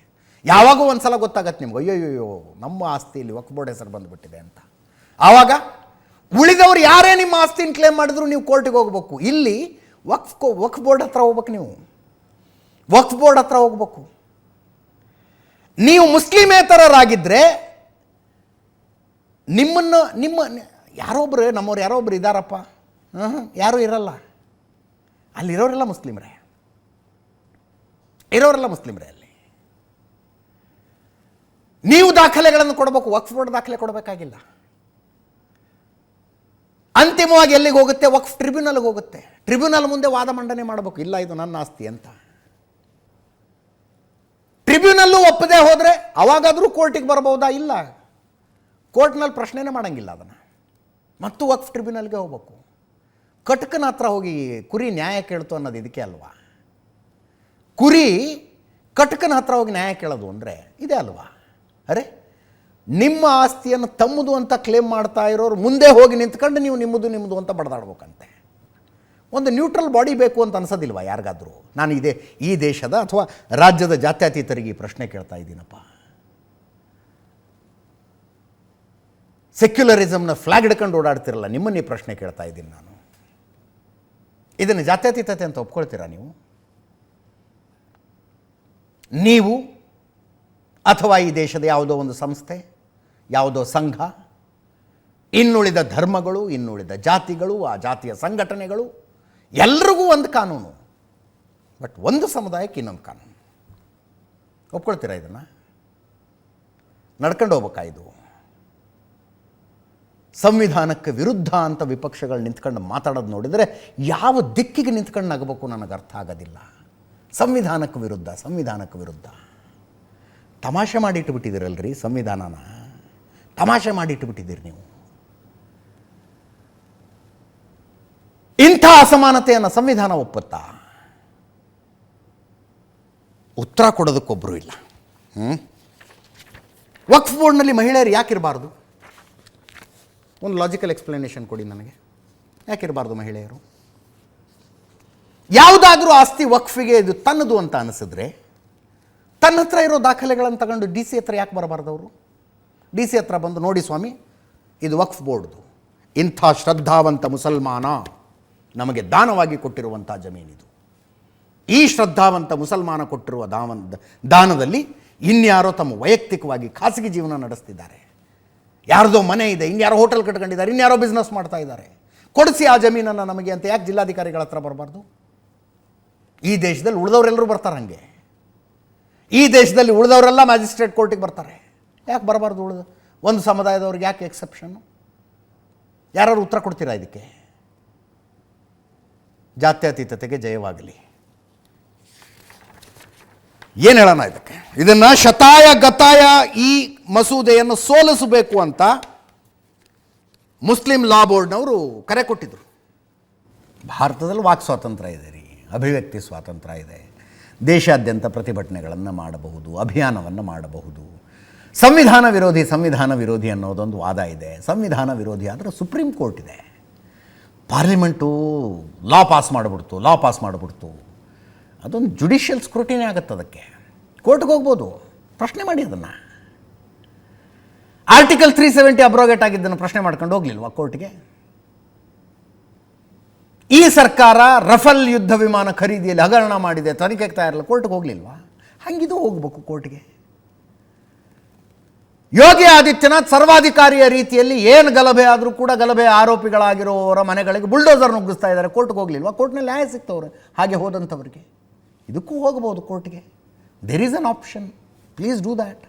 ಯಾವಾಗೂ ಒಂದು ಸಲ ಗೊತ್ತಾಗತ್ತೆ ನಿಮ್ಗೆ, ಅಯ್ಯೋಯ್ಯೋ ನಮ್ಮ ಆಸ್ತಿಯಲ್ಲಿ ವಕ್ಫ್ ಬೋರ್ಡ್ ಹೆಸರು ಬಂದುಬಿಟ್ಟಿದೆ ಅಂತ. ಆವಾಗ ಉಳಿದವರು ಯಾರೇ ನಿಮ್ಮ ಆಸ್ತಿನ ಕ್ಲೇಮ್ ಮಾಡಿದ್ರು ನೀವು ಕೋರ್ಟಿಗೆ ಹೋಗ್ಬೇಕು. ಇಲ್ಲಿ ವಕ್ಫ್ ಬೋರ್ಡ್ ಹತ್ರ ಹೋಗ್ಬೇಕು, ನೀವು ವಕ್ಫ್ ಬೋರ್ಡ್ ಹತ್ರ ಹೋಗ್ಬೇಕು. ನೀವು ಮುಸ್ಲಿಮೇತರರಾಗಿದ್ದರೆ ನಿಮ್ಮ ಯಾರೊಬ್ಬರು ನಮ್ಮವ್ರು ಯಾರೊಬ್ಬರು ಇದ್ದಾರಪ್ಪ, ಯಾರೂ ಇರಲ್ಲ. ಅಲ್ಲಿರೋರೆಲ್ಲ ಮುಸ್ಲಿಮ್ರೇ, ಇರೋರೆಲ್ಲ ಮುಸ್ಲಿಮ್ರೇ. ಅಲ್ಲಿ ನೀವು ದಾಖಲೆಗಳನ್ನು ಕೊಡಬೇಕು, ವಕ್ಫ್ ಬೋರ್ಡ್ ದಾಖಲೆ ಕೊಡಬೇಕಾಗಿಲ್ಲ. ಅಂತಿಮವಾಗಿ ಎಲ್ಲಿಗೆ ಹೋಗುತ್ತೆ? ವಕ್ಫ್ ಟ್ರಿಬ್ಯುನಲ್ಗೆ ಹೋಗುತ್ತೆ. ಟ್ರಿಬ್ಯುನಲ್ ಮುಂದೆ ವಾದ ಮಂಡನೆ ಮಾಡಬೇಕು, ಇಲ್ಲ ಇದು ನನ್ನ ಆಸ್ತಿ ಅಂತ. ಟ್ರಿಬ್ಯುನಲ್ಲು ಒಪ್ಪದೆ ಹೋದರೆ ಅವಾಗಾದರೂ ಕೋರ್ಟಿಗೆ ಬರಬಹುದಾ? ಇಲ್ಲ, ಕೋರ್ಟ್ನಲ್ಲಿ ಪ್ರಶ್ನೆನೇ ಮಾಡೋಂಗಿಲ್ಲ ಅದನ್ನು. ಮತ್ತು ವಕ್ಫ್ ಟ್ರಿಬ್ಯುನಲ್ಗೆ ಹೋಗ್ಬೇಕು. ಕಟಕನ ಹತ್ರ ಹೋಗಿ ಕುರಿ ನ್ಯಾಯ ಕೇಳ್ತು ಅನ್ನೋದು ಇದಕ್ಕೆ ಅಲ್ವಾ? ಕುರಿ ಕಟಕನ ಹತ್ರ ಹೋಗಿ ನ್ಯಾಯ ಕೇಳೋದು ಅಂದರೆ ಇದೆ ಅಲ್ವಾ? ಅರೆ, ನಿಮ್ಮ ಆಸ್ತಿಯನ್ನು ತಮ್ಮದು ಅಂತ ಕ್ಲೇಮ್ ಮಾಡ್ತಾ ಇರೋರು ಮುಂದೆ ಹೋಗಿ ನಿಂತ್ಕೊಂಡು ನೀವು ನಿಮ್ಮದು ಅಂತ ಬಡದಾಡ್ಬೇಕಂತೆ. ಒಂದು ನ್ಯೂಟ್ರಲ್ ಬಾಡಿ ಬೇಕು ಅಂತ ಅನ್ಸೋದಿಲ್ವಾ ಯಾರಿಗಾದರೂ? ನಾನು ಈ ದೇಶದ ಅಥವಾ ರಾಜ್ಯದ ಜಾತ್ಯತೀತರಿಗೆ ಈ ಪ್ರಶ್ನೆ ಕೇಳ್ತಾ ಇದ್ದೀನಪ್ಪ. ಸೆಕ್ಯುಲರಿಸಮ್ನ ಫ್ಲಾಗ್ ಹಿಡ್ಕೊಂಡು ಓಡಾಡ್ತಿರಲ್ಲ, ನಿಮ್ಮನ್ನು ಈ ಪ್ರಶ್ನೆ ಕೇಳ್ತಾ ಇದ್ದೀನಿ ನಾನು. ಇದನ್ನು ಜಾತ್ಯತೀತತೆ ಅಂತ ಒಪ್ಕೊಳ್ತೀರಾ ನೀವು ಅಥವಾ ಈ ದೇಶದ ಯಾವುದೋ ಒಂದು ಸಂಸ್ಥೆ, ಯಾವುದೋ ಸಂಘ, ಇನ್ನುಳಿದ ಧರ್ಮಗಳು, ಇನ್ನುಳಿದ ಜಾತಿಗಳು, ಆ ಜಾತಿಯ ಸಂಘಟನೆಗಳು, ಎಲ್ರಿಗೂ ಒಂದು ಕಾನೂನು, ಬಟ್ ಒಂದು ಸಮುದಾಯಕ್ಕೆ ಇನ್ನೊಂದು ಕಾನೂನು. ಒಪ್ಕೊಳ್ತೀರಾ ಇದನ್ನು? ನಡ್ಕೊಂಡು ಹೋಗ್ಬೇಕಾ ಇದು? ಸಂವಿಧಾನಕ್ಕೆ ವಿರುದ್ಧ ಅಂತ ವಿಪಕ್ಷಗಳು ನಿಂತ್ಕೊಂಡು ಮಾತಾಡೋದು ನೋಡಿದರೆ ಯಾವ ದಿಕ್ಕಿಗೆ ನಿಂತ್ಕೊಂಡು ನಗಬೇಕು ನನಗೆ ಅರ್ಥ ಆಗೋದಿಲ್ಲ. ಸಂವಿಧಾನಕ್ಕೆ ವಿರುದ್ಧ ತಮಾಷೆ ಮಾಡಿಟ್ಟುಬಿಟ್ಟಿದ್ದೀರಲ್ರಿ ಸಂವಿಧಾನನ. ತಮಾಷೆ ಮಾಡಿಟ್ಟುಬಿಟ್ಟಿದ್ದೀರಿ ನೀವು. ಇಂಥ ಅಸಮಾನತೆಯನ್ನು ಸಂವಿಧಾನ ಒಪ್ಪುತ್ತಾ? ಉತ್ತರ ಕೊಡೋದಕ್ಕೊಬ್ಬರು ಇಲ್ಲ. ವಕ್ಫ್ ಬೋರ್ಡ್ನಲ್ಲಿ ಮಹಿಳೆಯರು ಯಾಕಿರಬಾರ್ದು? ಒಂದು ಲಾಜಿಕಲ್ ಎಕ್ಸ್ಪ್ಲನೇಷನ್ ಕೊಡಿ ನನಗೆ. ಯಾಕಿರಬಾರ್ದು ಮಹಿಳೆಯರು? ಯಾವುದಾದ್ರೂ ಆಸ್ತಿ ವಕ್ಫಿಗೆ ಇದು ತನ್ನದು ಅಂತ ಅನಿಸಿದ್ರೆ ತನ್ನ ಹತ್ರ ಇರೋ ದಾಖಲೆಗಳನ್ನು ತಗೊಂಡು ಡಿ ಸಿ ಹತ್ರ ಯಾಕೆ ಬರಬಾರ್ದು ಅವರು? ಡಿ ಸಿ ಹತ್ರ ಬಂದು, ನೋಡಿ ಸ್ವಾಮಿ, ಇದು ವಕ್ಫ್ ಬೋರ್ಡ್ದು, ಇಂಥ ಶ್ರದ್ಧಾವಂತ ಮುಸಲ್ಮಾನ ನಮಗೆ ದಾನವಾಗಿ ಕೊಟ್ಟಿರುವಂಥ ಜಮೀನಿದು. ಈ ಶ್ರದ್ಧಾವಂತ ಮುಸಲ್ಮಾನ ಕೊಟ್ಟಿರುವ ದಾನದಲ್ಲಿ ಇನ್ಯಾರೋ ತಮ್ಮ ವೈಯಕ್ತಿಕವಾಗಿ ಖಾಸಗಿ ಜೀವನ ನಡೆಸ್ತಿದ್ದಾರೆ. ಯಾರ್ದೋ ಮನೆ ಇದೆ, ಇನ್ಯಾರೋ ಹೋಟೆಲ್ ಕಟ್ಕೊಂಡಿದ್ದಾರೆ, ಇನ್ಯಾರೋ ಬಿಸ್ನೆಸ್ ಮಾಡ್ತಾ ಇದ್ದಾರೆ, ಕೊಡಿಸಿ ಆ ಜಮೀನನ್ನು ನಮಗೆ ಅಂತ ಯಾಕೆ ಜಿಲ್ಲಾಧಿಕಾರಿಗಳ ಹತ್ರ ಬರಬಾರ್ದು? ಈ ದೇಶದಲ್ಲಿ ಉಳಿದವರೆಲ್ಲರೂ ಬರ್ತಾರೆ ಹಾಗೆ. ಈ ದೇಶದಲ್ಲಿ ಉಳಿದವರೆಲ್ಲ ಮ್ಯಾಜಿಸ್ಟ್ರೇಟ್ ಕೋರ್ಟಿಗೆ ಬರ್ತಾರೆ. ಯಾಕೆ ಬರಬಾರ್ದು ಒಂದು ಸಮುದಾಯದವ್ರಿಗೆ ಯಾಕೆ ಎಕ್ಸೆಪ್ಷನ್ನು? ಯಾರು ಉತ್ತರ ಕೊಡ್ತೀರಾ ಇದಕ್ಕೆ? ಜಾತ್ಯತೀತತೆಗೆ ಜಯವಾಗಲಿ. ಏನು ಹೇಳೋಣ ಇದಕ್ಕೆ? ಇದನ್ನು ಶತಾಯ ಗತಾಯ ಈ ಮಸೂದೆಯನ್ನು ಸೋಲಿಸಬೇಕು ಅಂತ ಮುಸ್ಲಿಂ ಲಾ ಬೋರ್ಡ್ನವರು ಕರೆ ಕೊಟ್ಟಿದ್ದರು. ಭಾರತದಲ್ಲಿ ವಾಕ್ ಸ್ವಾತಂತ್ರ್ಯ ಇದೆ ರೀ, ಅಭಿವ್ಯಕ್ತಿ ಸ್ವಾತಂತ್ರ್ಯ ಇದೆ, ದೇಶಾದ್ಯಂತ ಪ್ರತಿಭಟನೆಗಳನ್ನು ಮಾಡಬಹುದು, ಅಭಿಯಾನವನ್ನು ಮಾಡಬಹುದು. ಸಂವಿಧಾನ ವಿರೋಧಿ ಅನ್ನೋದೊಂದು ವಾದ ಇದೆ. ಸಂವಿಧಾನ ವಿರೋಧಿ ಆದರೆ ಸುಪ್ರೀಂ ಕೋರ್ಟ್ ಇದೆ. ಪಾರ್ಲಿಮೆಂಟು ಲಾ ಪಾಸ್ ಮಾಡಿಬಿಡ್ತು. ಅದೊಂದು ಜುಡಿಷಿಯಲ್ ಸ್ಕ್ರೂಟಿನಿ ಆಗುತ್ತೆ. ಅದಕ್ಕೆ ಕೋರ್ಟ್ಗೆ ಹೋಗ್ಬೋದು, ಪ್ರಶ್ನೆ ಮಾಡಿ ಅದನ್ನು. ಆರ್ಟಿಕಲ್ 370 ಅಬ್ರೋಗೇಟ್ ಆಗಿದ್ದನ್ನು ಪ್ರಶ್ನೆ ಮಾಡ್ಕೊಂಡು ಹೋಗ್ಲಿಲ್ವಾ ಕೋರ್ಟ್ಗೆ? ಈ ಸರ್ಕಾರ ರಫೇಲ್ ಯುದ್ಧ ವಿಮಾನ ಖರೀದಿಯಲ್ಲಿ ಹಗರಣ ಮಾಡಿದೆ, ತನಿಖೆಗೆ ತಯಾರಿಲ್ಲ, ಕೋರ್ಟ್ಗೆ ಹೋಗಲಿಲ್ವಾ? ಹಂಗಿದು ಹೋಗ್ಬೇಕು ಕೋರ್ಟ್ಗೆ. ಯೋಗಿ ಆದಿತ್ಯನಾಥ್ ಸರ್ವಾಧಿಕಾರಿಯ ರೀತಿಯಲ್ಲಿ ಏನು ಗಲಭೆ ಆದರೂ ಕೂಡ ಗಲಭೆ ಆರೋಪಿಗಳಾಗಿರೋರ ಮನೆಗಳಿಗೆ ಬುಲ್ಡೋಸರ್ ನುಗ್ಗಿಸ್ತಾ ಇದ್ದಾರೆ, ಕೋರ್ಟ್ಗೆ ಹೋಗಲಿಲ್ವಾ? ಕೋರ್ಟ್ನಲ್ಲಿ ನ್ಯಾಯ ಸಿಗ್ತವ್ರೆ ಹಾಗೆ ಹೋದಂಥವ್ರಿಗೆ. ಇದಕ್ಕೂ ಹೋಗ್ಬೋದು ಕೋರ್ಟ್ಗೆ. There is an option, please do that.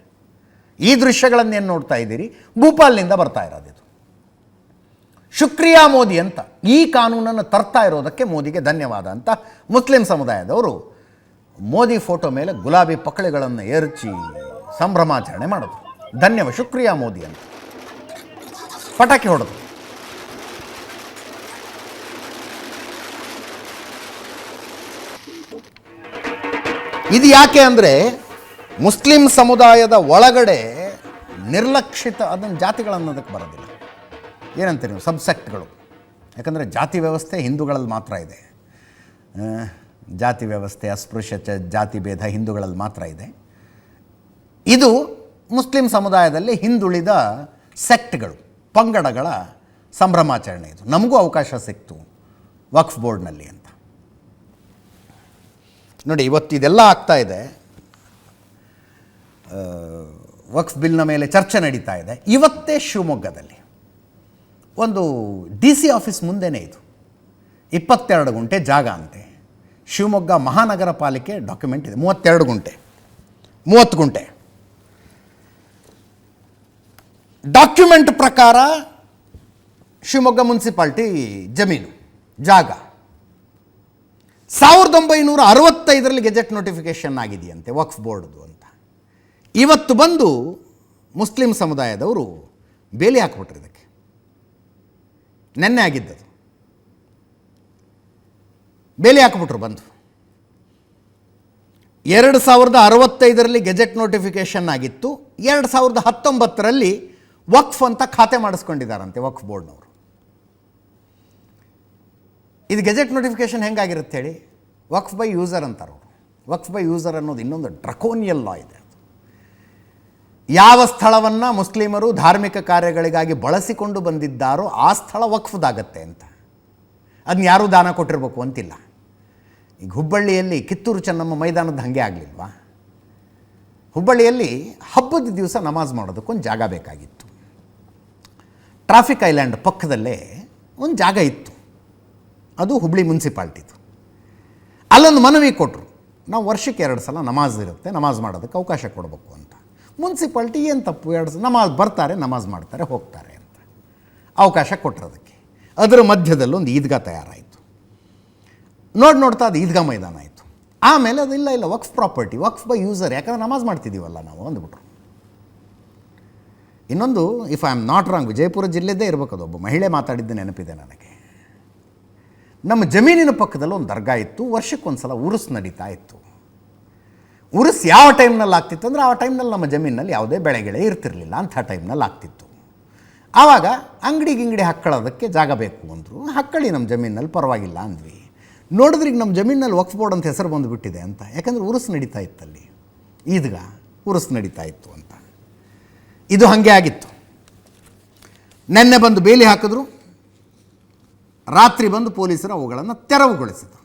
ಈ ದೃಶ್ಯಗಳನ್ನೇನು ನೋಡ್ತಾ ಇದ್ದೀರಿ, ಭೂಪಾಲ್ನಿಂದ ಬರ್ತಾ ಇರೋದು ಇದು. ಶುಕ್ರಿಯಾ ಮೋದಿ ಅಂತ ಈ ಕಾನೂನನ್ನು ತರ್ತಾ ಇರೋದಕ್ಕೆ ಮೋದಿಗೆ ಧನ್ಯವಾದ ಅಂತ ಮುಸ್ಲಿಂ ಸಮುದಾಯದವರು ಮೋದಿ ಫೋಟೋ ಮೇಲೆ ಗುಲಾಬಿ ಪಕಳೆಗಳನ್ನು ಎರಚಿ ಸಂಭ್ರಮಾಚರಣೆ ಮಾಡೋದು. ಧನ್ಯವಾದ ಶುಕ್ರಿಯಾ ಮೋದಿ ಅಂತ ಪಟಾಕಿ ಹೊಡೆದು. ಇದು ಯಾಕೆ ಅಂದರೆ ಮುಸ್ಲಿಂ ಸಮುದಾಯದ ಒಳಗಡೆ ನಿರ್ಲಕ್ಷಿತ ಅದನ್ನು ಜಾತಿಗಳನ್ನೋದಕ್ಕೆ ಬರೋದಿಲ್ಲ. ಏನಂತೀರಿ ನೀವು? ಸಬ್ಸೆಕ್ಟ್ಗಳು. ಯಾಕಂದರೆ ಜಾತಿ ವ್ಯವಸ್ಥೆ ಹಿಂದೂಗಳಲ್ಲಿ ಮಾತ್ರ ಇದೆ. ಜಾತಿ ವ್ಯವಸ್ಥೆ, ಅಸ್ಪೃಶ್ಯತೆ, ಜಾತಿ ಭೇದ ಹಿಂದೂಗಳಲ್ಲಿ ಮಾತ್ರ ಇದೆ. ಇದು ಮುಸ್ಲಿಂ ಸಮುದಾಯದಲ್ಲಿ ಹಿಂದುಳಿದ ಸೆಕ್ಟ್ಗಳು, ಪಂಗಡಗಳ ಸಂಭ್ರಮಾಚರಣೆ. ಇದು ನಮಗೂ ಅವಕಾಶ ಸಿಕ್ತು ವಕ್ಫ್ ಬೋರ್ಡ್ನಲ್ಲಿ ಅಂತ. ನೋಡಿ, ಇವತ್ತು ಇದೆಲ್ಲ ಆಗ್ತಾ ಇದೆ. ವಕ್ಫ್ ಬಿಲ್ನ ಮೇಲೆ ಚರ್ಚೆ ನಡೀತಾ ಇದೆ. ಇವತ್ತೇ ಶಿವಮೊಗ್ಗದಲ್ಲಿ ಒಂದು DC ಆಫೀಸ್ ಮುಂದೆನೇ ಇದು 22 ಗುಂಟೆ ಜಾಗ ಅಂತೆ. ಶಿವಮೊಗ್ಗ ಮಹಾನಗರ ಪಾಲಿಕೆ ಡಾಕ್ಯುಮೆಂಟ್ ಇದೆ. 32 ಗುಂಟೆ 30 ಗುಂಟೆ ಡಾಕ್ಯುಮೆಂಟ್ ಪ್ರಕಾರ ಶಿವಮೊಗ್ಗ ಮುನ್ಸಿಪಾಲ್ಟಿ ಜಮೀನು ಜಾಗ 1965ರಲ್ಲಿ ಗೆಜೆಟ್ ನೋಟಿಫಿಕೇಷನ್ ಆಗಿದೆಯಂತೆ ವಕ್ಫ್ ಬೋರ್ಡ್ದು ಅಂತ. ಇವತ್ತು ಬಂದು ಮುಸ್ಲಿಂ ಸಮುದಾಯದವರು ಬೇಲಿ ಹಾಕ್ಬಿಟ್ರು ಇದಕ್ಕೆ. ನೆನ್ನೆ ಆಗಿದ್ದದು. ಬೇಲಿ ಹಾಕ್ಬಿಟ್ರು ಬಂದು. 2065ರಲ್ಲಿ ಗೆಜೆಟ್ ನೋಟಿಫಿಕೇಷನ್ ಆಗಿತ್ತು. 2019ರಲ್ಲಿ ವಕ್ಫ್ ಅಂತ ಖಾತೆ ಮಾಡಿಸ್ಕೊಂಡಿದ್ದಾರಂತೆ ವಕ್ಫ್ ಬೋರ್ಡ್ನವರು. ಇದು ಗೆಜೆಟ್ ನೋಟಿಫಿಕೇಷನ್ ಹೆಂಗಾಗಿರುತ್ತೆ ಹೇಳಿ? ವಕ್ಫ್ ಬೈ ಯೂಸರ್ ಅಂತಾರೆ ಅವರು. ವಕ್ಫ್ ಬೈ ಯೂಸರ್ ಅನ್ನೋದು ಇನ್ನೊಂದು ಡ್ರಕೋನಿಯಲ್ ಲಾ ಇದೆ. ಯಾವ ಸ್ಥಳವನ್ನು ಮುಸ್ಲಿಮರು ಧಾರ್ಮಿಕ ಕಾರ್ಯಗಳಿಗಾಗಿ ಬಳಸಿಕೊಂಡು ಬಂದಿದ್ದಾರೋ ಆ ಸ್ಥಳ ವಕ್ಫ್ದಾಗತ್ತೆ ಅಂತ. ಅದನ್ನ ಯಾರೂ ದಾನ ಕೊಟ್ಟಿರಬೇಕು ಅಂತಿಲ್ಲ. ಈಗ ಹುಬ್ಬಳ್ಳಿಯಲ್ಲಿ ಕಿತ್ತೂರು ಚೆನ್ನಮ್ಮ ಮೈದಾನದ ಹಾಗೆ ಆಗಲಿಲ್ವಾ? ಹುಬ್ಬಳ್ಳಿಯಲ್ಲಿ ಹಬ್ಬದ ದಿವಸ ನಮಾಜ್ ಮಾಡೋದಕ್ಕೊಂದು ಜಾಗ ಬೇಕಾಗಿತ್ತು. ಟ್ರಾಫಿಕ್ ಐಲ್ಯಾಂಡ್ ಪಕ್ಕದಲ್ಲೇ ಒಂದು ಜಾಗ ಇತ್ತು. ಅದು ಹುಬ್ಬಳ್ಳಿ ಮುನ್ಸಿಪಾಲ್ಟಿದು. ಅಲ್ಲೊಂದು ಮನವಿ ಕೊಟ್ಟರು, ನಾವು ವರ್ಷಕ್ಕೆ 2 ಸಲ ನಮಾಜ್ ಇರುತ್ತೆ, ನಮಾಜ್ ಮಾಡೋದಕ್ಕೆ ಅವಕಾಶ ಕೊಡಬೇಕು ಅಂತ. ಮುನ್ಸಿಪಾಲ್ಟಿ ಏನು ತಪ್ಪು, 2 ಸಲ ನಮಾಜ್ ಬರ್ತಾರೆ, ನಮಾಜ್ ಮಾಡ್ತಾರೆ, ಹೋಗ್ತಾರೆ ಅಂತ ಅವಕಾಶ ಕೊಟ್ಟಿರೋದಕ್ಕೆ. ಅದರ ಮಧ್ಯದಲ್ಲೊಂದು ಈದ್ಗಾ ತಯಾರಾಯಿತು. ನೋಡ್ತಾ ಅದು ಈದ್ಗಾ ಮೈದಾನ ಆಯಿತು. ಆಮೇಲೆ ಅದು ಇಲ್ಲ waqf property, waqf by user, ಯಾಕಂದರೆ ನಮಾಜ್ ಮಾಡ್ತಿದ್ದೀವಲ್ಲ ನಾವು ಅಂದ್ಬಿಟ್ರು. ಇನ್ನೊಂದು, if I am not wrong, Vijayapura ಜಿಲ್ಲೆದೇ ಇರಬೇಕು, ಅದು ಒಬ್ಬ ಮಹಿಳೆ ಮಾತಾಡಿದ್ದು ನೆನಪಿದೆ ನನಗೆ. ನಮ್ಮ ಜಮೀನಿನ ಪಕ್ಕದಲ್ಲಿ ಒಂದು ದರ್ಗಾ ಇತ್ತು. ವರ್ಷಕ್ಕೊಂದು ಸಲ ಉರುಸ್ ನಡೀತಾ ಇತ್ತು. ಉರುಸ್ ಯಾವ ಟೈಮ್ನಲ್ಲಿ ಆಗ್ತಿತ್ತು ಅಂದರೆ, ಆ ಟೈಮ್ನಲ್ಲಿ ನಮ್ಮ ಜಮೀನಲ್ಲಿ ಯಾವುದೇ ಬೆಳೆಗಳೇ ಇರ್ತಿರಲಿಲ್ಲ, ಅಂಥ ಟೈಮ್ನಲ್ಲಿ ಆಗ್ತಿತ್ತು. ಆವಾಗ ಅಂಗಡಿ ಹಾಕ್ಕೊಳ್ಳೋದಕ್ಕೆ ಜಾಗ ಬೇಕು ಅಂದರು. ಹಾಕ್ಕೊಳ್ಳಿ ನಮ್ಮ ಜಮೀನಲ್ಲಿ, ಪರವಾಗಿಲ್ಲ ಅಂದ್ವಿ. ನೋಡಿದ್ರೆ ಈಗ ನಮ್ಮ ಜಮೀನಲ್ಲಿ ವಕ್ಫ್ ಬೋರ್ಡ್ ಅಂತ ಹೆಸರು ಬಂದುಬಿಟ್ಟಿದೆ ಅಂತ. ಯಾಕಂದರೆ ಉರುಸ್ ನಡೀತಾ ಇತ್ತಲ್ಲಿ, ಈದ್ಗಾ ಉರುಸ್ ನಡೀತಾ ಇತ್ತು ಅಂತ. ಇದು ಹಾಗೆ ಆಗಿತ್ತು. ನೆನ್ನೆ ಬಂದು ಬೇಲಿ ಹಾಕಿದ್ರು, ರಾತ್ರಿ ಬಂದು ಪೊಲೀಸರು ಅವುಗಳನ್ನು ತೆರವುಗೊಳಿಸಿದರು.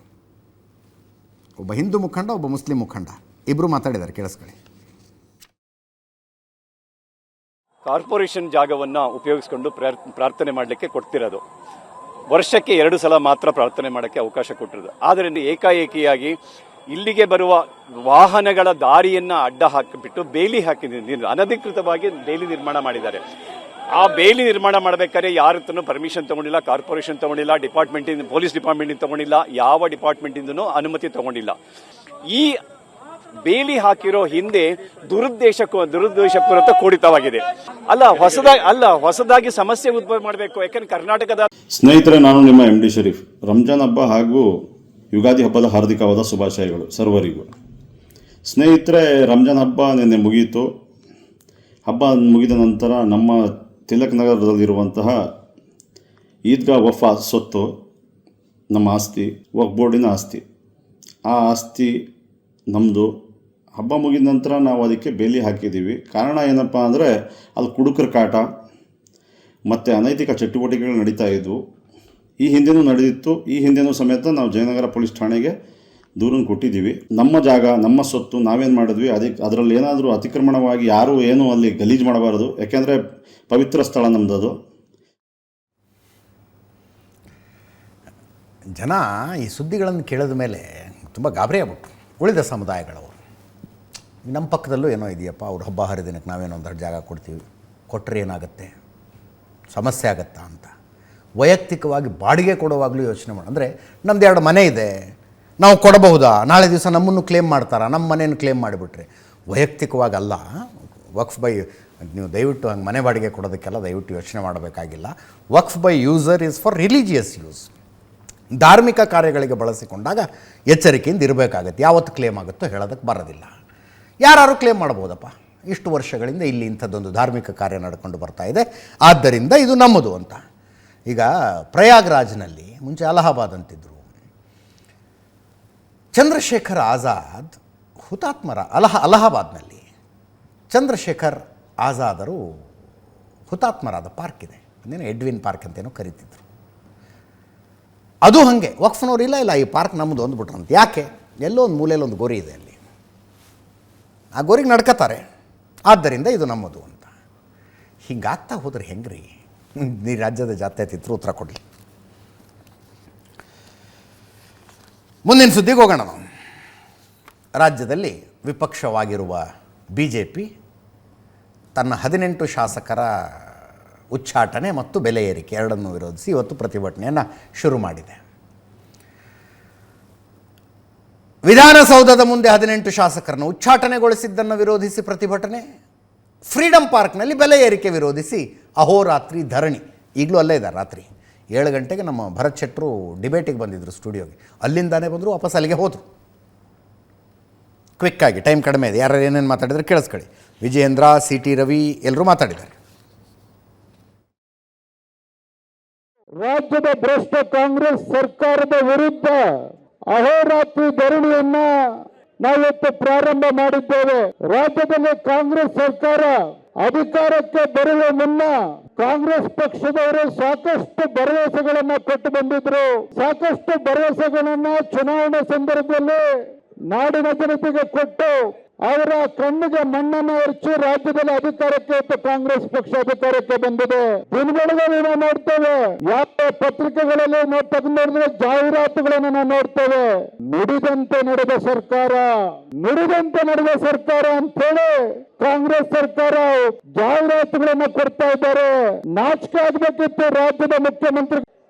ಒಬ್ಬ ಹಿಂದೂ ಮುಖಂಡ, ಒಬ್ಬ ಮುಸ್ಲಿಂ ಮುಖಂಡ, ಇಬ್ಬರು ಮಾತಾಡಿದ್ದಾರೆ, ಕೇಳಿಸ್ಕೊಳ್ಳಿ. ಕಾರ್ಪೊರೇಷನ್ ಜಾಗವನ್ನು ಉಪಯೋಗಿಸ್ಕೊಂಡು ಪ್ರಾರ್ಥನೆ ಮಾಡಲಿಕ್ಕೆ ಕೊಡ್ತಿರೋದು. ವರ್ಷಕ್ಕೆ 2 ಸಲ ಮಾತ್ರ ಪ್ರಾರ್ಥನೆ ಮಾಡೋಕ್ಕೆ ಅವಕಾಶ ಕೊಟ್ಟಿರೋದು. ಆದರೆ ಏಕಾಏಕಿಯಾಗಿ ಇಲ್ಲಿಗೆ ಬರುವ ವಾಹನಗಳ ದಾರಿಯನ್ನು ಅಡ್ಡ ಹಾಕಿಬಿಟ್ಟು ಬೇಲಿ ಹಾಕಿದ್ದೀನಿ, ಅನಧಿಕೃತವಾಗಿ ಬೇಲಿ ನಿರ್ಮಾಣ ಮಾಡಿದ್ದಾರೆ. ಆ ಬೇಲಿ ನಿರ್ಮಾಣ ಮಾಡಬೇಕಾದ್ರೆ ಯಾರ ಹತ್ರನೂ ಪರ್ಮಿಷನ್ ತಗೊಂಡಿಲ್ಲ, ಕಾರ್ಪೊರೇಷನ್ ತಗೊಂಡಿಲ್ಲ, ಡಿಪಾರ್ಟ್ಮೆಂಟಿಂದ, ಪೊಲೀಸ್ ಡಿಪಾರ್ಟ್ಮೆಂಟಿಂದ ತಗೊಂಡಿಲ್ಲ, ಯಾವ ಡಿಪಾರ್ಟ್ಮೆಂಟಿಂದನೂ ಅನುಮತಿ ತಗೊಂಡಿಲ್ಲ. ಈ ಬೇಲಿ ಹಾಕಿರೋ ಹಿಂದೆ ದುರುದ್ದೇಶಪೂರಿತ ಕೂಡಿತವಾಗಿದೆ. ಹೊಸದಾಗಿ ಸಮಸ್ಯೆ ಉದ್ಭವ ಮಾಡಬೇಕು. ಯಾಕಂದ್ರೆ ಕರ್ನಾಟಕದ ಸ್ನೇಹಿತರೆ, ನಾನು ನಿಮ್ಮ MD ಶರೀಫ್. ರಂಜಾನ್ ಹಬ್ಬ ಹಾಗೂ ಯುಗಾದಿ ಹಬ್ಬದ ಹಾರ್ದಿಕವಾದ ಶುಭಾಶಯಗಳು ಸರ್ವರಿಗೂ. ಸ್ನೇಹಿತರೆ, ರಂಜಾನ್ ಹಬ್ಬ ನಿನ್ನೆ ಮುಗಿಯಿತು. ಹಬ್ಬ ಮುಗಿದ ನಂತರ ನಮ್ಮ ತಿಲಕ್ ನಗರದಲ್ಲಿರುವಂತಹ ಈದ್ಗಾ ವಫಾ ಸ್ವತ್ತು ನಮ್ಮ ಆಸ್ತಿ, ವಕ್ಫ್ ಬೋರ್ಡಿನ ಆಸ್ತಿ. ಆ ಆಸ್ತಿ ನಮ್ಮದು. ಹಬ್ಬ ಮುಗಿದ ನಂತರ ನಾವು ಅದಕ್ಕೆ ಬೇಲಿ ಹಾಕಿದ್ದೀವಿ. ಕಾರಣ ಏನಪ್ಪ ಅಂದರೆ, ಅಲ್ಲಿ ಕುಡುಕರ ಕಾಟ ಮತ್ತು ಅನೈತಿಕ ಚಟುವಟಿಕೆಗಳು ನಡೀತಾ ಇದ್ವು. ಈ ಹಿಂದೆನೂ ನಡೆದಿತ್ತು. ಈ ಹಿಂದೆನೂ ಸಮೇತ ನಾವು ಜಯನಗರ ಪೊಲೀಸ್ ಠಾಣೆಗೆ ದೂರನ್ನು ಕೊಟ್ಟಿದ್ದೀವಿ. ನಮ್ಮ ಜಾಗ, ನಮ್ಮ ಸ್ವತ್ತು, ನಾವೇನು ಮಾಡಿದ್ವಿ ಅದರಲ್ಲಿ ಏನಾದರೂ ಅತಿಕ್ರಮಣವಾಗಿ ಯಾರೂ ಏನೂ ಅಲ್ಲಿ ಗಲೀಜು ಮಾಡಬಾರದು. ಯಾಕೆಂದರೆ ಪವಿತ್ರ ಸ್ಥಳ ನಮ್ಮದು. ಜನ ಈ ಸುದ್ದಿಗಳನ್ನು ಕೇಳಿದ ಮೇಲೆ ತುಂಬ ಗಾಬರಿ ಆಗ್ಬಿಟ್ರು, ಉಳಿದ ಸಮುದಾಯಗಳವರು. ನಮ್ಮ ಪಕ್ಕದಲ್ಲೂ ಏನೋ ಇದೆಯಪ್ಪ, ಅವ್ರ ಹಬ್ಬ ಹರಿದಿನಕ್ಕೆ ನಾವೇನೋ ಒಂದೆರಡು ಜಾಗ ಕೊಡ್ತೀವಿ, ಕೊಟ್ಟರೆ ಏನಾಗುತ್ತೆ, ಸಮಸ್ಯೆ ಆಗುತ್ತಾ ಅಂತ ವೈಯಕ್ತಿಕವಾಗಿ ಬಾಡಿಗೆ ಕೊಡುವಾಗಲೂ ಯೋಚನೆ ಮಾಡಿ. ಅಂದರೆ ನಮ್ಮದು 2 ಮನೆ ಇದೆ, ನಾವು ಕೊಡಬಹುದಾ, ನಾಳೆ ದಿವಸ ನಮ್ಮನ್ನು ಕ್ಲೇಮ್ ಮಾಡ್ತಾರಾ, ನಮ್ಮ ಮನೆಯನ್ನು ಕ್ಲೇಮ್ ಮಾಡಿಬಿಟ್ರೆ. ವೈಯಕ್ತಿಕವಾಗಿ ಅಲ್ಲ, ವಕ್ಫ್ ಬೈ, ನೀವು ದಯವಿಟ್ಟು ಹಂಗೆ ಮನೆ ಬಾಡಿಗೆ ಕೊಡೋದಕ್ಕೆಲ್ಲ ದಯವಿಟ್ಟು ಯೋಚನೆ ಮಾಡಬೇಕಾಗಿಲ್ಲ. Waqf by user is for religious use. ಧಾರ್ಮಿಕ ಕಾರ್ಯಗಳಿಗೆ ಬಳಸಿಕೊಂಡಾಗ ಎಚ್ಚರಿಕೆಯಿಂದ ಇರಬೇಕಾಗತ್ತೆ. ಯಾವತ್ತು ಕ್ಲೇಮ್ ಆಗುತ್ತೋ ಹೇಳೋದಕ್ಕೆ ಬರೋದಿಲ್ಲ. ಯಾರು ಕ್ಲೇಮ್ ಮಾಡ್ಬೋದಪ್ಪ, ಇಷ್ಟು ವರ್ಷಗಳಿಂದ ಇಲ್ಲಿ ಇಂಥದ್ದೊಂದು ಧಾರ್ಮಿಕ ಕಾರ್ಯ ನಡ್ಕೊಂಡು ಬರ್ತಾ ಇದೆ, ಆದ್ದರಿಂದ ಇದು ನಮ್ಮದು ಅಂತ. ಈಗ ಪ್ರಯಾಗ್ರಾಜ್ನಲ್ಲಿ ಮುಂಚೆ ಅಲಹಾಬಾದ್ ಅಂತಿದ್ರು. ಚಂದ್ರಶೇಖರ್ ಆಜಾದ್ ಹುತಾತ್ಮರ ಅಲಹಾಬಾದ್ನಲ್ಲಿ ಚಂದ್ರಶೇಖರ್ ಆಜಾದರು ಹುತಾತ್ಮರಾದ ಪಾರ್ಕ್ ಇದೆ, ಅದೇನೋ ಎಡ್ವಿನ್ ಪಾರ್ಕ್ ಅಂತೇನೋ ಕರಿತಿದ್ರು. ಅದು ಹಾಗೆ ವಕ್ಫ್ನವ್ರು ಇಲ್ಲ ಈ ಪಾರ್ಕ್ ನಮ್ಮದು ಅಂದ್ಬಿಟ್ರಂತೆ. ಯಾಕೆ? ಎಲ್ಲೋ ಒಂದು ಮೂಲೆಯಲ್ಲಿ ಒಂದು ಗೋರಿ ಇದೆ, ಅಲ್ಲಿ ಆ ಗೋರಿಗೆ ನಡ್ಕೋತಾರೆ, ಆದ್ದರಿಂದ ಇದು ನಮ್ಮದು ಅಂತ. ಹಿಂಗಾಗ್ತಾ ಹೋದ್ರೆ ಹೆಂಗ್ರಿ ಈ ರಾಜ್ಯದ ಜಾತ್ಯತೀತರು ಉತ್ತರ ಕೊಡಲಿ. ಮುಂದಿನ ಸುದ್ದಿಗೆ ಹೋಗೋಣ ನಾವು. ರಾಜ್ಯದಲ್ಲಿ ವಿಪಕ್ಷವಾಗಿರುವ BJP ತನ್ನ 18 ಶಾಸಕರ ಉಚ್ಚಾಟನೆ ಮತ್ತು ಬೆಲೆ ಏರಿಕೆ ಎರಡನ್ನೂ ವಿರೋಧಿಸಿ ಇವತ್ತು ಪ್ರತಿಭಟನೆಯನ್ನು ಶುರು ಮಾಡಿದೆ. ವಿಧಾನಸೌಧದ ಮುಂದೆ 18 ಶಾಸಕರನ್ನು ಉಚ್ಚಾಟನೆಗೊಳಿಸಿದ್ದನ್ನು ವಿರೋಧಿಸಿ ಪ್ರತಿಭಟನೆ, ಫ್ರೀಡಂ ಪಾರ್ಕ್ನಲ್ಲಿ ಬೆಲೆ ಏರಿಕೆ ವಿರೋಧಿಸಿ ಅಹೋರಾತ್ರಿ ಧರಣಿ. ಈಗಲೂ ಅಲ್ಲೇ ಇದ್ದಾರೆ. ರಾತ್ರಿ 7 ಗಂಟೆಗೆ ನಮ್ಮ ಭರತ್ ಶೆಟ್ಟರು ಡಿಬೇಟಿಗೆ ಬಂದಿದ್ದರು ಸ್ಟುಡಿಯೋಗೆ. ಅಲ್ಲಿಂದಾನೇ ಬಂದರು, ವಾಪಸ್ ಅಲ್ಲಿಗೆ ಹೋದರು. ಕ್ವಿಕ್ಕಾಗಿ, ಟೈಮ್ ಕಡಿಮೆ ಇದೆ, ಯಾರು ಏನೇನು ಮಾತಾಡಿದರೆ ಕೇಳಿಸ್ಕೊಳ್ಳಿ. ವಿಜಯೇಂದ್ರ, CT ರವಿ ಎಲ್ಲರೂ ಮಾತಾಡಿದ್ದಾರೆ. ರಾಜ್ಯದ ಭ್ರಷ್ಟ ಕಾಂಗ್ರೆಸ್ ಸರ್ಕಾರದ ವಿರುದ್ಧ ಅಹೋರಾತ್ರಿ ಧರಣಿಯನ್ನ ನಾವಿವತ್ತು ಪ್ರಾರಂಭ ಮಾಡಿದ್ದೇವೆ. ರಾಜ್ಯದಲ್ಲಿ ಕಾಂಗ್ರೆಸ್ ಸರ್ಕಾರ ಅಧಿಕಾರಕ್ಕೆ ಬರುವ ಮುನ್ನ ಕಾಂಗ್ರೆಸ್ ಪಕ್ಷದವರು ಸಾಕಷ್ಟು ಭರವಸೆಗಳನ್ನ ಕೊಟ್ಟು ಬಂದಿದ್ರು. ಸಾಕಷ್ಟು ಭರವಸೆಗಳನ್ನ ಚುನಾವಣೆ ಸಂದರ್ಭದಲ್ಲಿ ನಾಡಿನ ಜನತೆಗೆ ಕೊಟ್ಟು ಅವರ ಕಣ್ಣಿಗೆ ಮಣ್ಣನ್ನು ಎರಚಿ ರಾಜ್ಯದಲ್ಲಿ ಅಧಿಕಾರಕ್ಕೆ ಕಾಂಗ್ರೆಸ್ ಪಕ್ಷ ಅಧಿಕಾರಕ್ಕೆ ಬಂದಿದೆ. ದಿನಗಳಲ್ಲಿ ನಾವು ನೋಡ್ತೇವೆ, ಯಾವ ಪತ್ರಿಕೆಗಳಲ್ಲಿ ನಾವು ತೆಗೆದು ನೋಡಿದ್ರೆ ಜಾಹೀರಾತುಗಳನ್ನು ನಾವು ನೋಡ್ತೇವೆ. ನುಡಿದಂತೆ ನಡೆದ ಸರ್ಕಾರ, ನುಡಿದಂತೆ ನಡೆದ ಸರ್ಕಾರ ಅಂತೇಳಿ ಕಾಂಗ್ರೆಸ್ ಸರ್ಕಾರ ಜಾಹೀರಾತುಗಳನ್ನ ಕೊಡ್ತಾ ಇದ್ದಾರೆ. ನಾಚಿಕೆ ಆಗ್ಬೇಕಿತ್ತು ರಾಜ್ಯದ ಮುಖ್ಯಮಂತ್ರಿ.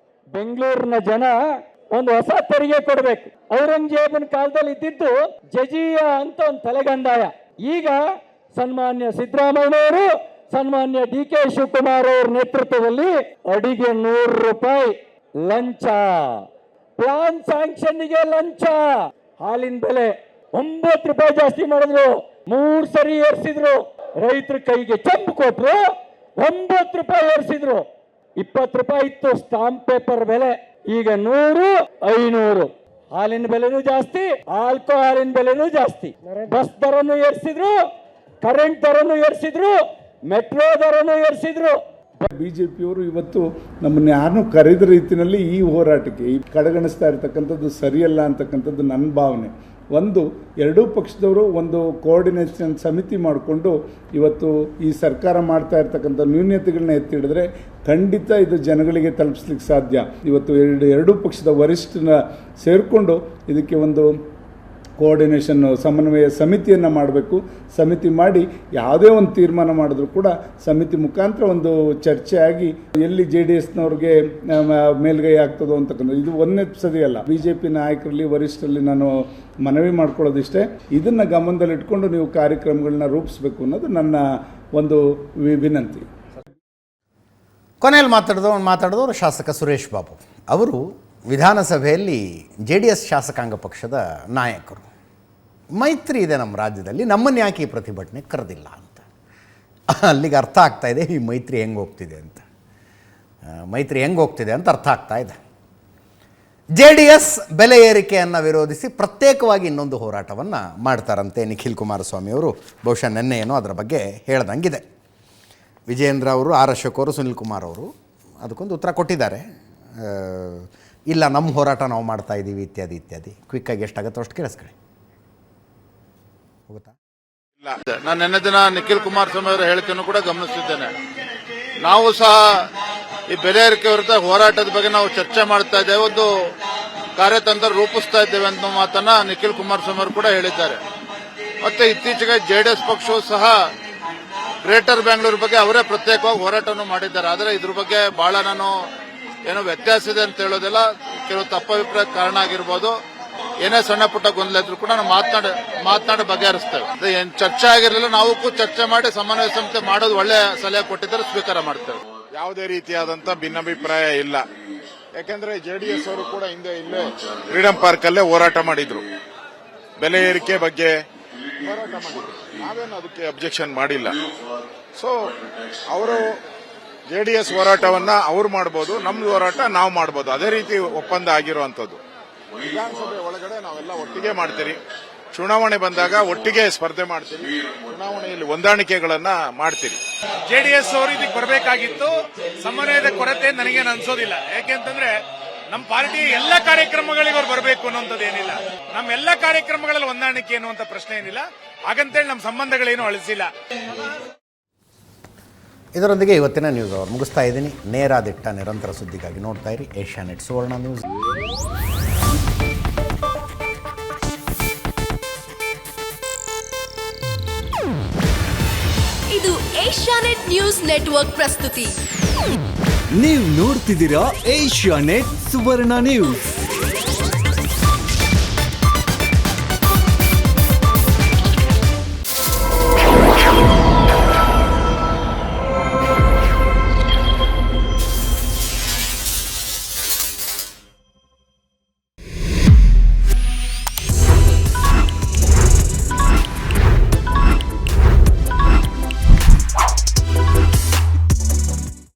ಬೆಂಗಳೂರಿನ ಜನ ಒಂದು ಹೊಸ ತೆರಿಗೆ ಕೊಡಬೇಕು. ಔರಂಗಜೇಬನ ಕಾಲದಲ್ಲಿ ಇದ್ದಿದ್ದು ಜಜಿಯ ಅಂತ ಒಂದು ತಲೆಗಂದಾಯ. ಈಗ ಸನ್ಮಾನ್ಯ ಸಿದ್ದರಾಮಯ್ಯನವರು, ಸನ್ಮಾನ್ಯ DK ಶಿವಕುಮಾರ್ ಅವರ ನೇತೃತ್ವದಲ್ಲಿ ಅಡಿಗೆ 100 ರೂಪಾಯಿ ಲಂಚ, ಪ್ಲಾನ್ ಸ್ಯಾಂಕ್ಷನ್ಗೆ ಲಂಚ, ಹಾಲಿನ ಬೆಲೆ 9 ರೂಪಾಯಿ ಜಾಸ್ತಿ ಮಾಡಿದ್ರು, 3 ಸರಿ ಏರಿಸಿದ್ರು, ರೈತರ ಕೈಗೆ ಚಂಪು ಕೊಟ್ರು, 9 ರೂಪಾಯಿ ಏರಿಸಿದ್ರು. 20 ರೂಪಾಯಿ ಇತ್ತು ಸ್ಟಾಂಪ್ ಪೇಪರ್ ಬೆಲೆ, ಈಗ 100, 500. ಹಾಲಿನ ಬೆಲೆನೂ ಜಾಸ್ತಿ, ಆಲ್ಕೋಹಾಲಿನ ಬೆಲೆನೂ ಜಾಸ್ತಿ. ಬಸ್ ದರನು ಏರಿಸಿದ್ರು, ಕರೆಂಟ್ ದರನು ಏರಿಸಿದ್ರು, ಮೆಟ್ರೋ ದರನು ಏರಿಸಿದ್ರು. ಬಿಜೆಪಿಯವರು ಇವತ್ತು ನಮ್ಮನ್ನು ಯಾರನ್ನೂ ಕರೆದ ರೀತಿಯಲ್ಲಿ ಈ ಹೋರಾಟಕ್ಕೆ ಕಡೆಗಣಿಸ್ತಾ ಇರ್ತಕ್ಕಂಥದ್ದು ಸರಿಯಲ್ಲ ಅಂತಕ್ಕಂಥದ್ದು ನನ್ನ ಭಾವನೆ. ಒಂದು, ಎರಡೂ ಪಕ್ಷದವರು ಒಂದು ಕೋಆರ್ಡಿನೇಷನ್ ಸಮಿತಿ ಮಾಡಿಕೊಂಡು ಇವತ್ತು ಈ ಸರ್ಕಾರ ಮಾಡ್ತಾ ಇರ್ತಕ್ಕಂಥ ನ್ಯೂನ್ಯತೆಗಳನ್ನ ಎತ್ತಿಡಿದ್ರೆ ಖಂಡಿತ ಇದು ಜನಗಳಿಗೆ ತಲುಪಿಸ್ಲಿಕ್ಕೆ ಸಾಧ್ಯ. ಇವತ್ತು ಎರಡೂ ಪಕ್ಷದ ವರಿಷ್ಠನ ಸೇರಿಕೊಂಡು ಇದಕ್ಕೆ ಒಂದು ಕೋಆರ್ಡಿನೇಷನ್ ಸಮನ್ವಯ ಸಮಿತಿಯನ್ನು ಮಾಡಬೇಕು. ಸಮಿತಿ ಮಾಡಿ ಯಾವುದೇ ಒಂದು ತೀರ್ಮಾನ ಮಾಡಿದ್ರು ಕೂಡ ಸಮಿತಿ ಮುಖಾಂತರ ಒಂದು ಚರ್ಚೆ ಆಗಿ ಎಲ್ಲಿ JDSನವ್ರಿಗೆ ಮೇಲ್ಗೈ ಆಗ್ತದೋ ಅಂತಕ್ಕಂಥ ಇದು ಒಂದೇ ಸರಿಯಲ್ಲ. BJP ನಾಯಕರಲ್ಲಿ ವರಿಷ್ಠರಲ್ಲಿ ನಾನು ಮನವಿ ಮಾಡ್ಕೊಳ್ಳೋದಿಷ್ಟೇ, ಇದನ್ನು ಗಮನದಲ್ಲಿಟ್ಕೊಂಡು ನೀವು ಕಾರ್ಯಕ್ರಮಗಳನ್ನ ರೂಪಿಸಬೇಕು ಅನ್ನೋದು ನನ್ನ ಒಂದು ವಿನಂತಿ. ಕೊನೆಯಲ್ಲಿ ಮಾತಾಡಿದವರು ಶಾಸಕ ಸುರೇಶ್ ಬಾಬು ಅವರು ವಿಧಾನಸಭೆಯಲ್ಲಿ JDS ಶಾಸಕಾಂಗ ಪಕ್ಷದ ನಾಯಕರು. ಮೈತ್ರಿ ಇದೆ ನಮ್ಮ ರಾಜ್ಯದಲ್ಲಿ, ನಮ್ಮನ್ನು ಯಾಕೆ ಈ ಪ್ರತಿಭಟನೆ ಕರೆದಿಲ್ಲ ಅಂತ. ಅಲ್ಲಿಗೆ ಅರ್ಥ ಆಗ್ತಾ ಇದೆ ಈ ಮೈತ್ರಿ ಹೆಂಗೆ ಹೋಗ್ತಿದೆ ಅಂತ ಅರ್ಥ ಆಗ್ತಾ ಇದೆ. JDS ಬೆಲೆ ಏರಿಕೆಯನ್ನು ವಿರೋಧಿಸಿ ಪ್ರತ್ಯೇಕವಾಗಿ ಇನ್ನೊಂದು ಹೋರಾಟವನ್ನು ಮಾಡ್ತಾರಂತೆ ನಿಖಿಲ್ ಕುಮಾರಸ್ವಾಮಿ ಅವರು. ಬಹುಶಃ ನೆನ್ನೆ ಏನೋ ಅದರ ಬಗ್ಗೆ ಹೇಳ್ದಂಗಿದೆ. ವಿಜಯೇಂದ್ರ ಅವರು, ಆರ್ ಅಶೋಕ್ ಅವರು, ಸುನಿಲ್ ಕುಮಾರ್ ಅವರು ಅದಕ್ಕೊಂದು ಉತ್ತರ ಕೊಟ್ಟಿದ್ದಾರೆ. ಇಲ್ಲ, ನಮ್ಮ ಹೋರಾಟ ನಾವು ಮಾಡ್ತಾ ಇದ್ದೀವಿ ಇತ್ಯಾದಿ ಇತ್ಯಾದಿ. ಕ್ವಿಕ್ಕಾಗಿ ಎಷ್ಟಾಗುತ್ತೋ ಅಷ್ಟು ಕೇಳಿಸ್ಕೊಳ್ಳಿ. ಹೋಗುತ್ತಾ? ಇಲ್ಲ, ನಾನು ನಿನ್ನೆ ದಿನ ನಿಖಿಲ್ ಕುಮಾರಸ್ವಾಮಿ ಅವರ ಹೇಳಿಕೆಯನ್ನು ಕೂಡ ಗಮನಿಸಿದ್ದೇನೆ. ನಾವು ಸಹ ಈ ಬೆಲೆ ಏರಿಕೆ ವಿರುದ್ಧ ಹೋರಾಟದ ಬಗ್ಗೆ ನಾವು ಚರ್ಚೆ ಮಾಡ್ತಾ ಇದ್ದೇವೆ, ಒಂದು ಕಾರ್ಯತಂತ್ರ ರೂಪಿಸ್ತಾ ಇದ್ದೇವೆ ಅಂತ ಮಾತನ್ನ ನಿಖಿಲ್ ಕುಮಾರಸ್ವಾಮಿ ಅವರು ಕೂಡ ಹೇಳಿದ್ದಾರೆ. ಮತ್ತೆ ಇತ್ತೀಚೆಗೆ JDS ಪಕ್ಷವು ಸಹ ಗ್ರೇಟರ್ ಬೆಂಗಳೂರು ಬಗ್ಗೆ ಅವರೇ ಪ್ರತ್ಯೇಕವಾಗಿ ಹೋರಾಟವನ್ನು ಮಾಡಿದ್ದಾರೆ. ಆದರೆ ಇದ್ರ ಬಗ್ಗೆ ಬಹಳ ನಾನು ಏನೋ ವ್ಯತ್ಯಾಸ ಇದೆ ಅಂತ ಹೇಳೋದಿಲ್ಲ, ಕೆಲವು ತಪ್ಪಭಿಪ್ರಾಯ ಕಾರಣ ಆಗಿರ್ಬೋದು. ಏನೇ ಸಣ್ಣ ಪುಟ್ಟ ಗೊಂದಲ ಇದ್ರು ಕೂಡ ನಾವು ಮಾತನಾಡಿ ಬಗೆಹರಿಸ್ತೇವೆ. ಏನ್ ಚರ್ಚೆ ಆಗಿರಲಿಲ್ಲ, ನಾವು ಕೂಡ ಚರ್ಚೆ ಮಾಡಿ ಸಮನ್ವಯ ಸಮಿತಿ ಮಾಡೋದು ಒಳ್ಳೆ ಸಲಹೆ ಕೊಟ್ಟಿದ್ದಾರೆ, ಸ್ವೀಕಾರ ಮಾಡ್ತೇವೆ. ಯಾವುದೇ ರೀತಿಯಾದಂತ ಭಿನ್ನಾಭಿಪ್ರಾಯ ಇಲ್ಲ. ಯಾಕೆಂದ್ರೆ JDS ಅವರು ಕೂಡ ಹಿಂದೆ ಇಲ್ಲೇ ಫ್ರೀಡಂ ಪಾರ್ಕ್ ಅಲ್ಲೇ ಹೋರಾಟ ಮಾಡಿದ್ರು, ಬೆಲೆ ಏರಿಕೆ ಬಗ್ಗೆ ಹೋರಾಟ ಮಾಡಿದ್ರು. ನಾವೇನು ಅದಕ್ಕೆ ಅಬ್ಜೆಕ್ಷನ್ ಮಾಡಿಲ್ಲ. ಸೊ ಅವರು JDS ಹೋರಾಟವನ್ನ ಅವ್ರು ಮಾಡಬಹುದು, ನಮ್ದು ಹೋರಾಟ ನಾವು ಮಾಡಬಹುದು. ಅದೇ ರೀತಿ ಒಪ್ಪಂದ ಆಗಿರುವಂತದ್ದು. ವಿಧಾನಸಭೆ ಒಳಗಡೆ ನಾವೆಲ್ಲ ಒಟ್ಟಿಗೆ ಮಾಡ್ತೀರಿ, ಚುನಾವಣೆ ಬಂದಾಗ ಒಟ್ಟಿಗೆ ಸ್ಪರ್ಧೆ ಮಾಡ್ತೀರಿ, ಚುನಾವಣೆಯಲ್ಲಿ ಹೊಂದಾಣಿಕೆಗಳನ್ನ ಮಾಡ್ತೀರಿ. JDS ಅವರು ಇದಕ್ಕೆ ಬರಬೇಕಾಗಿತ್ತು. ಸಮನ್ವಯದ ಕೊರತೆ ನನಗೇನು ಅನ್ಸೋದಿಲ್ಲ. ಯಾಕೆಂತಂದ್ರೆ ನಮ್ಮ ಪಾರ್ಟಿ ಎಲ್ಲ ಕಾರ್ಯಕ್ರಮಗಳಿಗೆ ಅವ್ರು ಬರಬೇಕು ಅನ್ನೋಂಥದ್ದು ಏನಿಲ್ಲ. ನಮ್ಮ ಎಲ್ಲ ಕಾರ್ಯಕ್ರಮಗಳಲ್ಲಿ ಹೊಂದಾಣಿಕೆ ಅನ್ನುವಂಥ ಪ್ರಶ್ನೆ ಏನಿಲ್ಲ. ಹಾಗಂತೇಳಿ ನಮ್ಮ ಸಂಬಂಧಗಳೇನು ಅಳಿಸಿಲ್ಲ. ಇದರೊಂದಿಗೆ ಇವತ್ತಿನ ನ್ಯೂಸ್ ಅವರ್ ಮುಗಿಸ್ತಾ ಇದ್ದೀನಿ. ನೇರ ದಿಟ್ಟ ನಿರಂತರ ಸುದ್ದಿಗಾಗಿ ನೋಡ್ತಾ ಇರಿ ಏಷ್ಯಾನೆಟ್ ಸುವರ್ಣ ನ್ಯೂಸ್. ಇದು ಏಷ್ಯಾನೆಟ್ ನ್ಯೂಸ್ ನೆಟ್ವರ್ಕ್ ಪ್ರಸ್ತುತಿ. ನೀವು ನೋಡ್ತಿದ್ದೀರಾ ಏಷ್ಯಾನೆಟ್ ಸುವರ್ಣ ನ್ಯೂಸ್.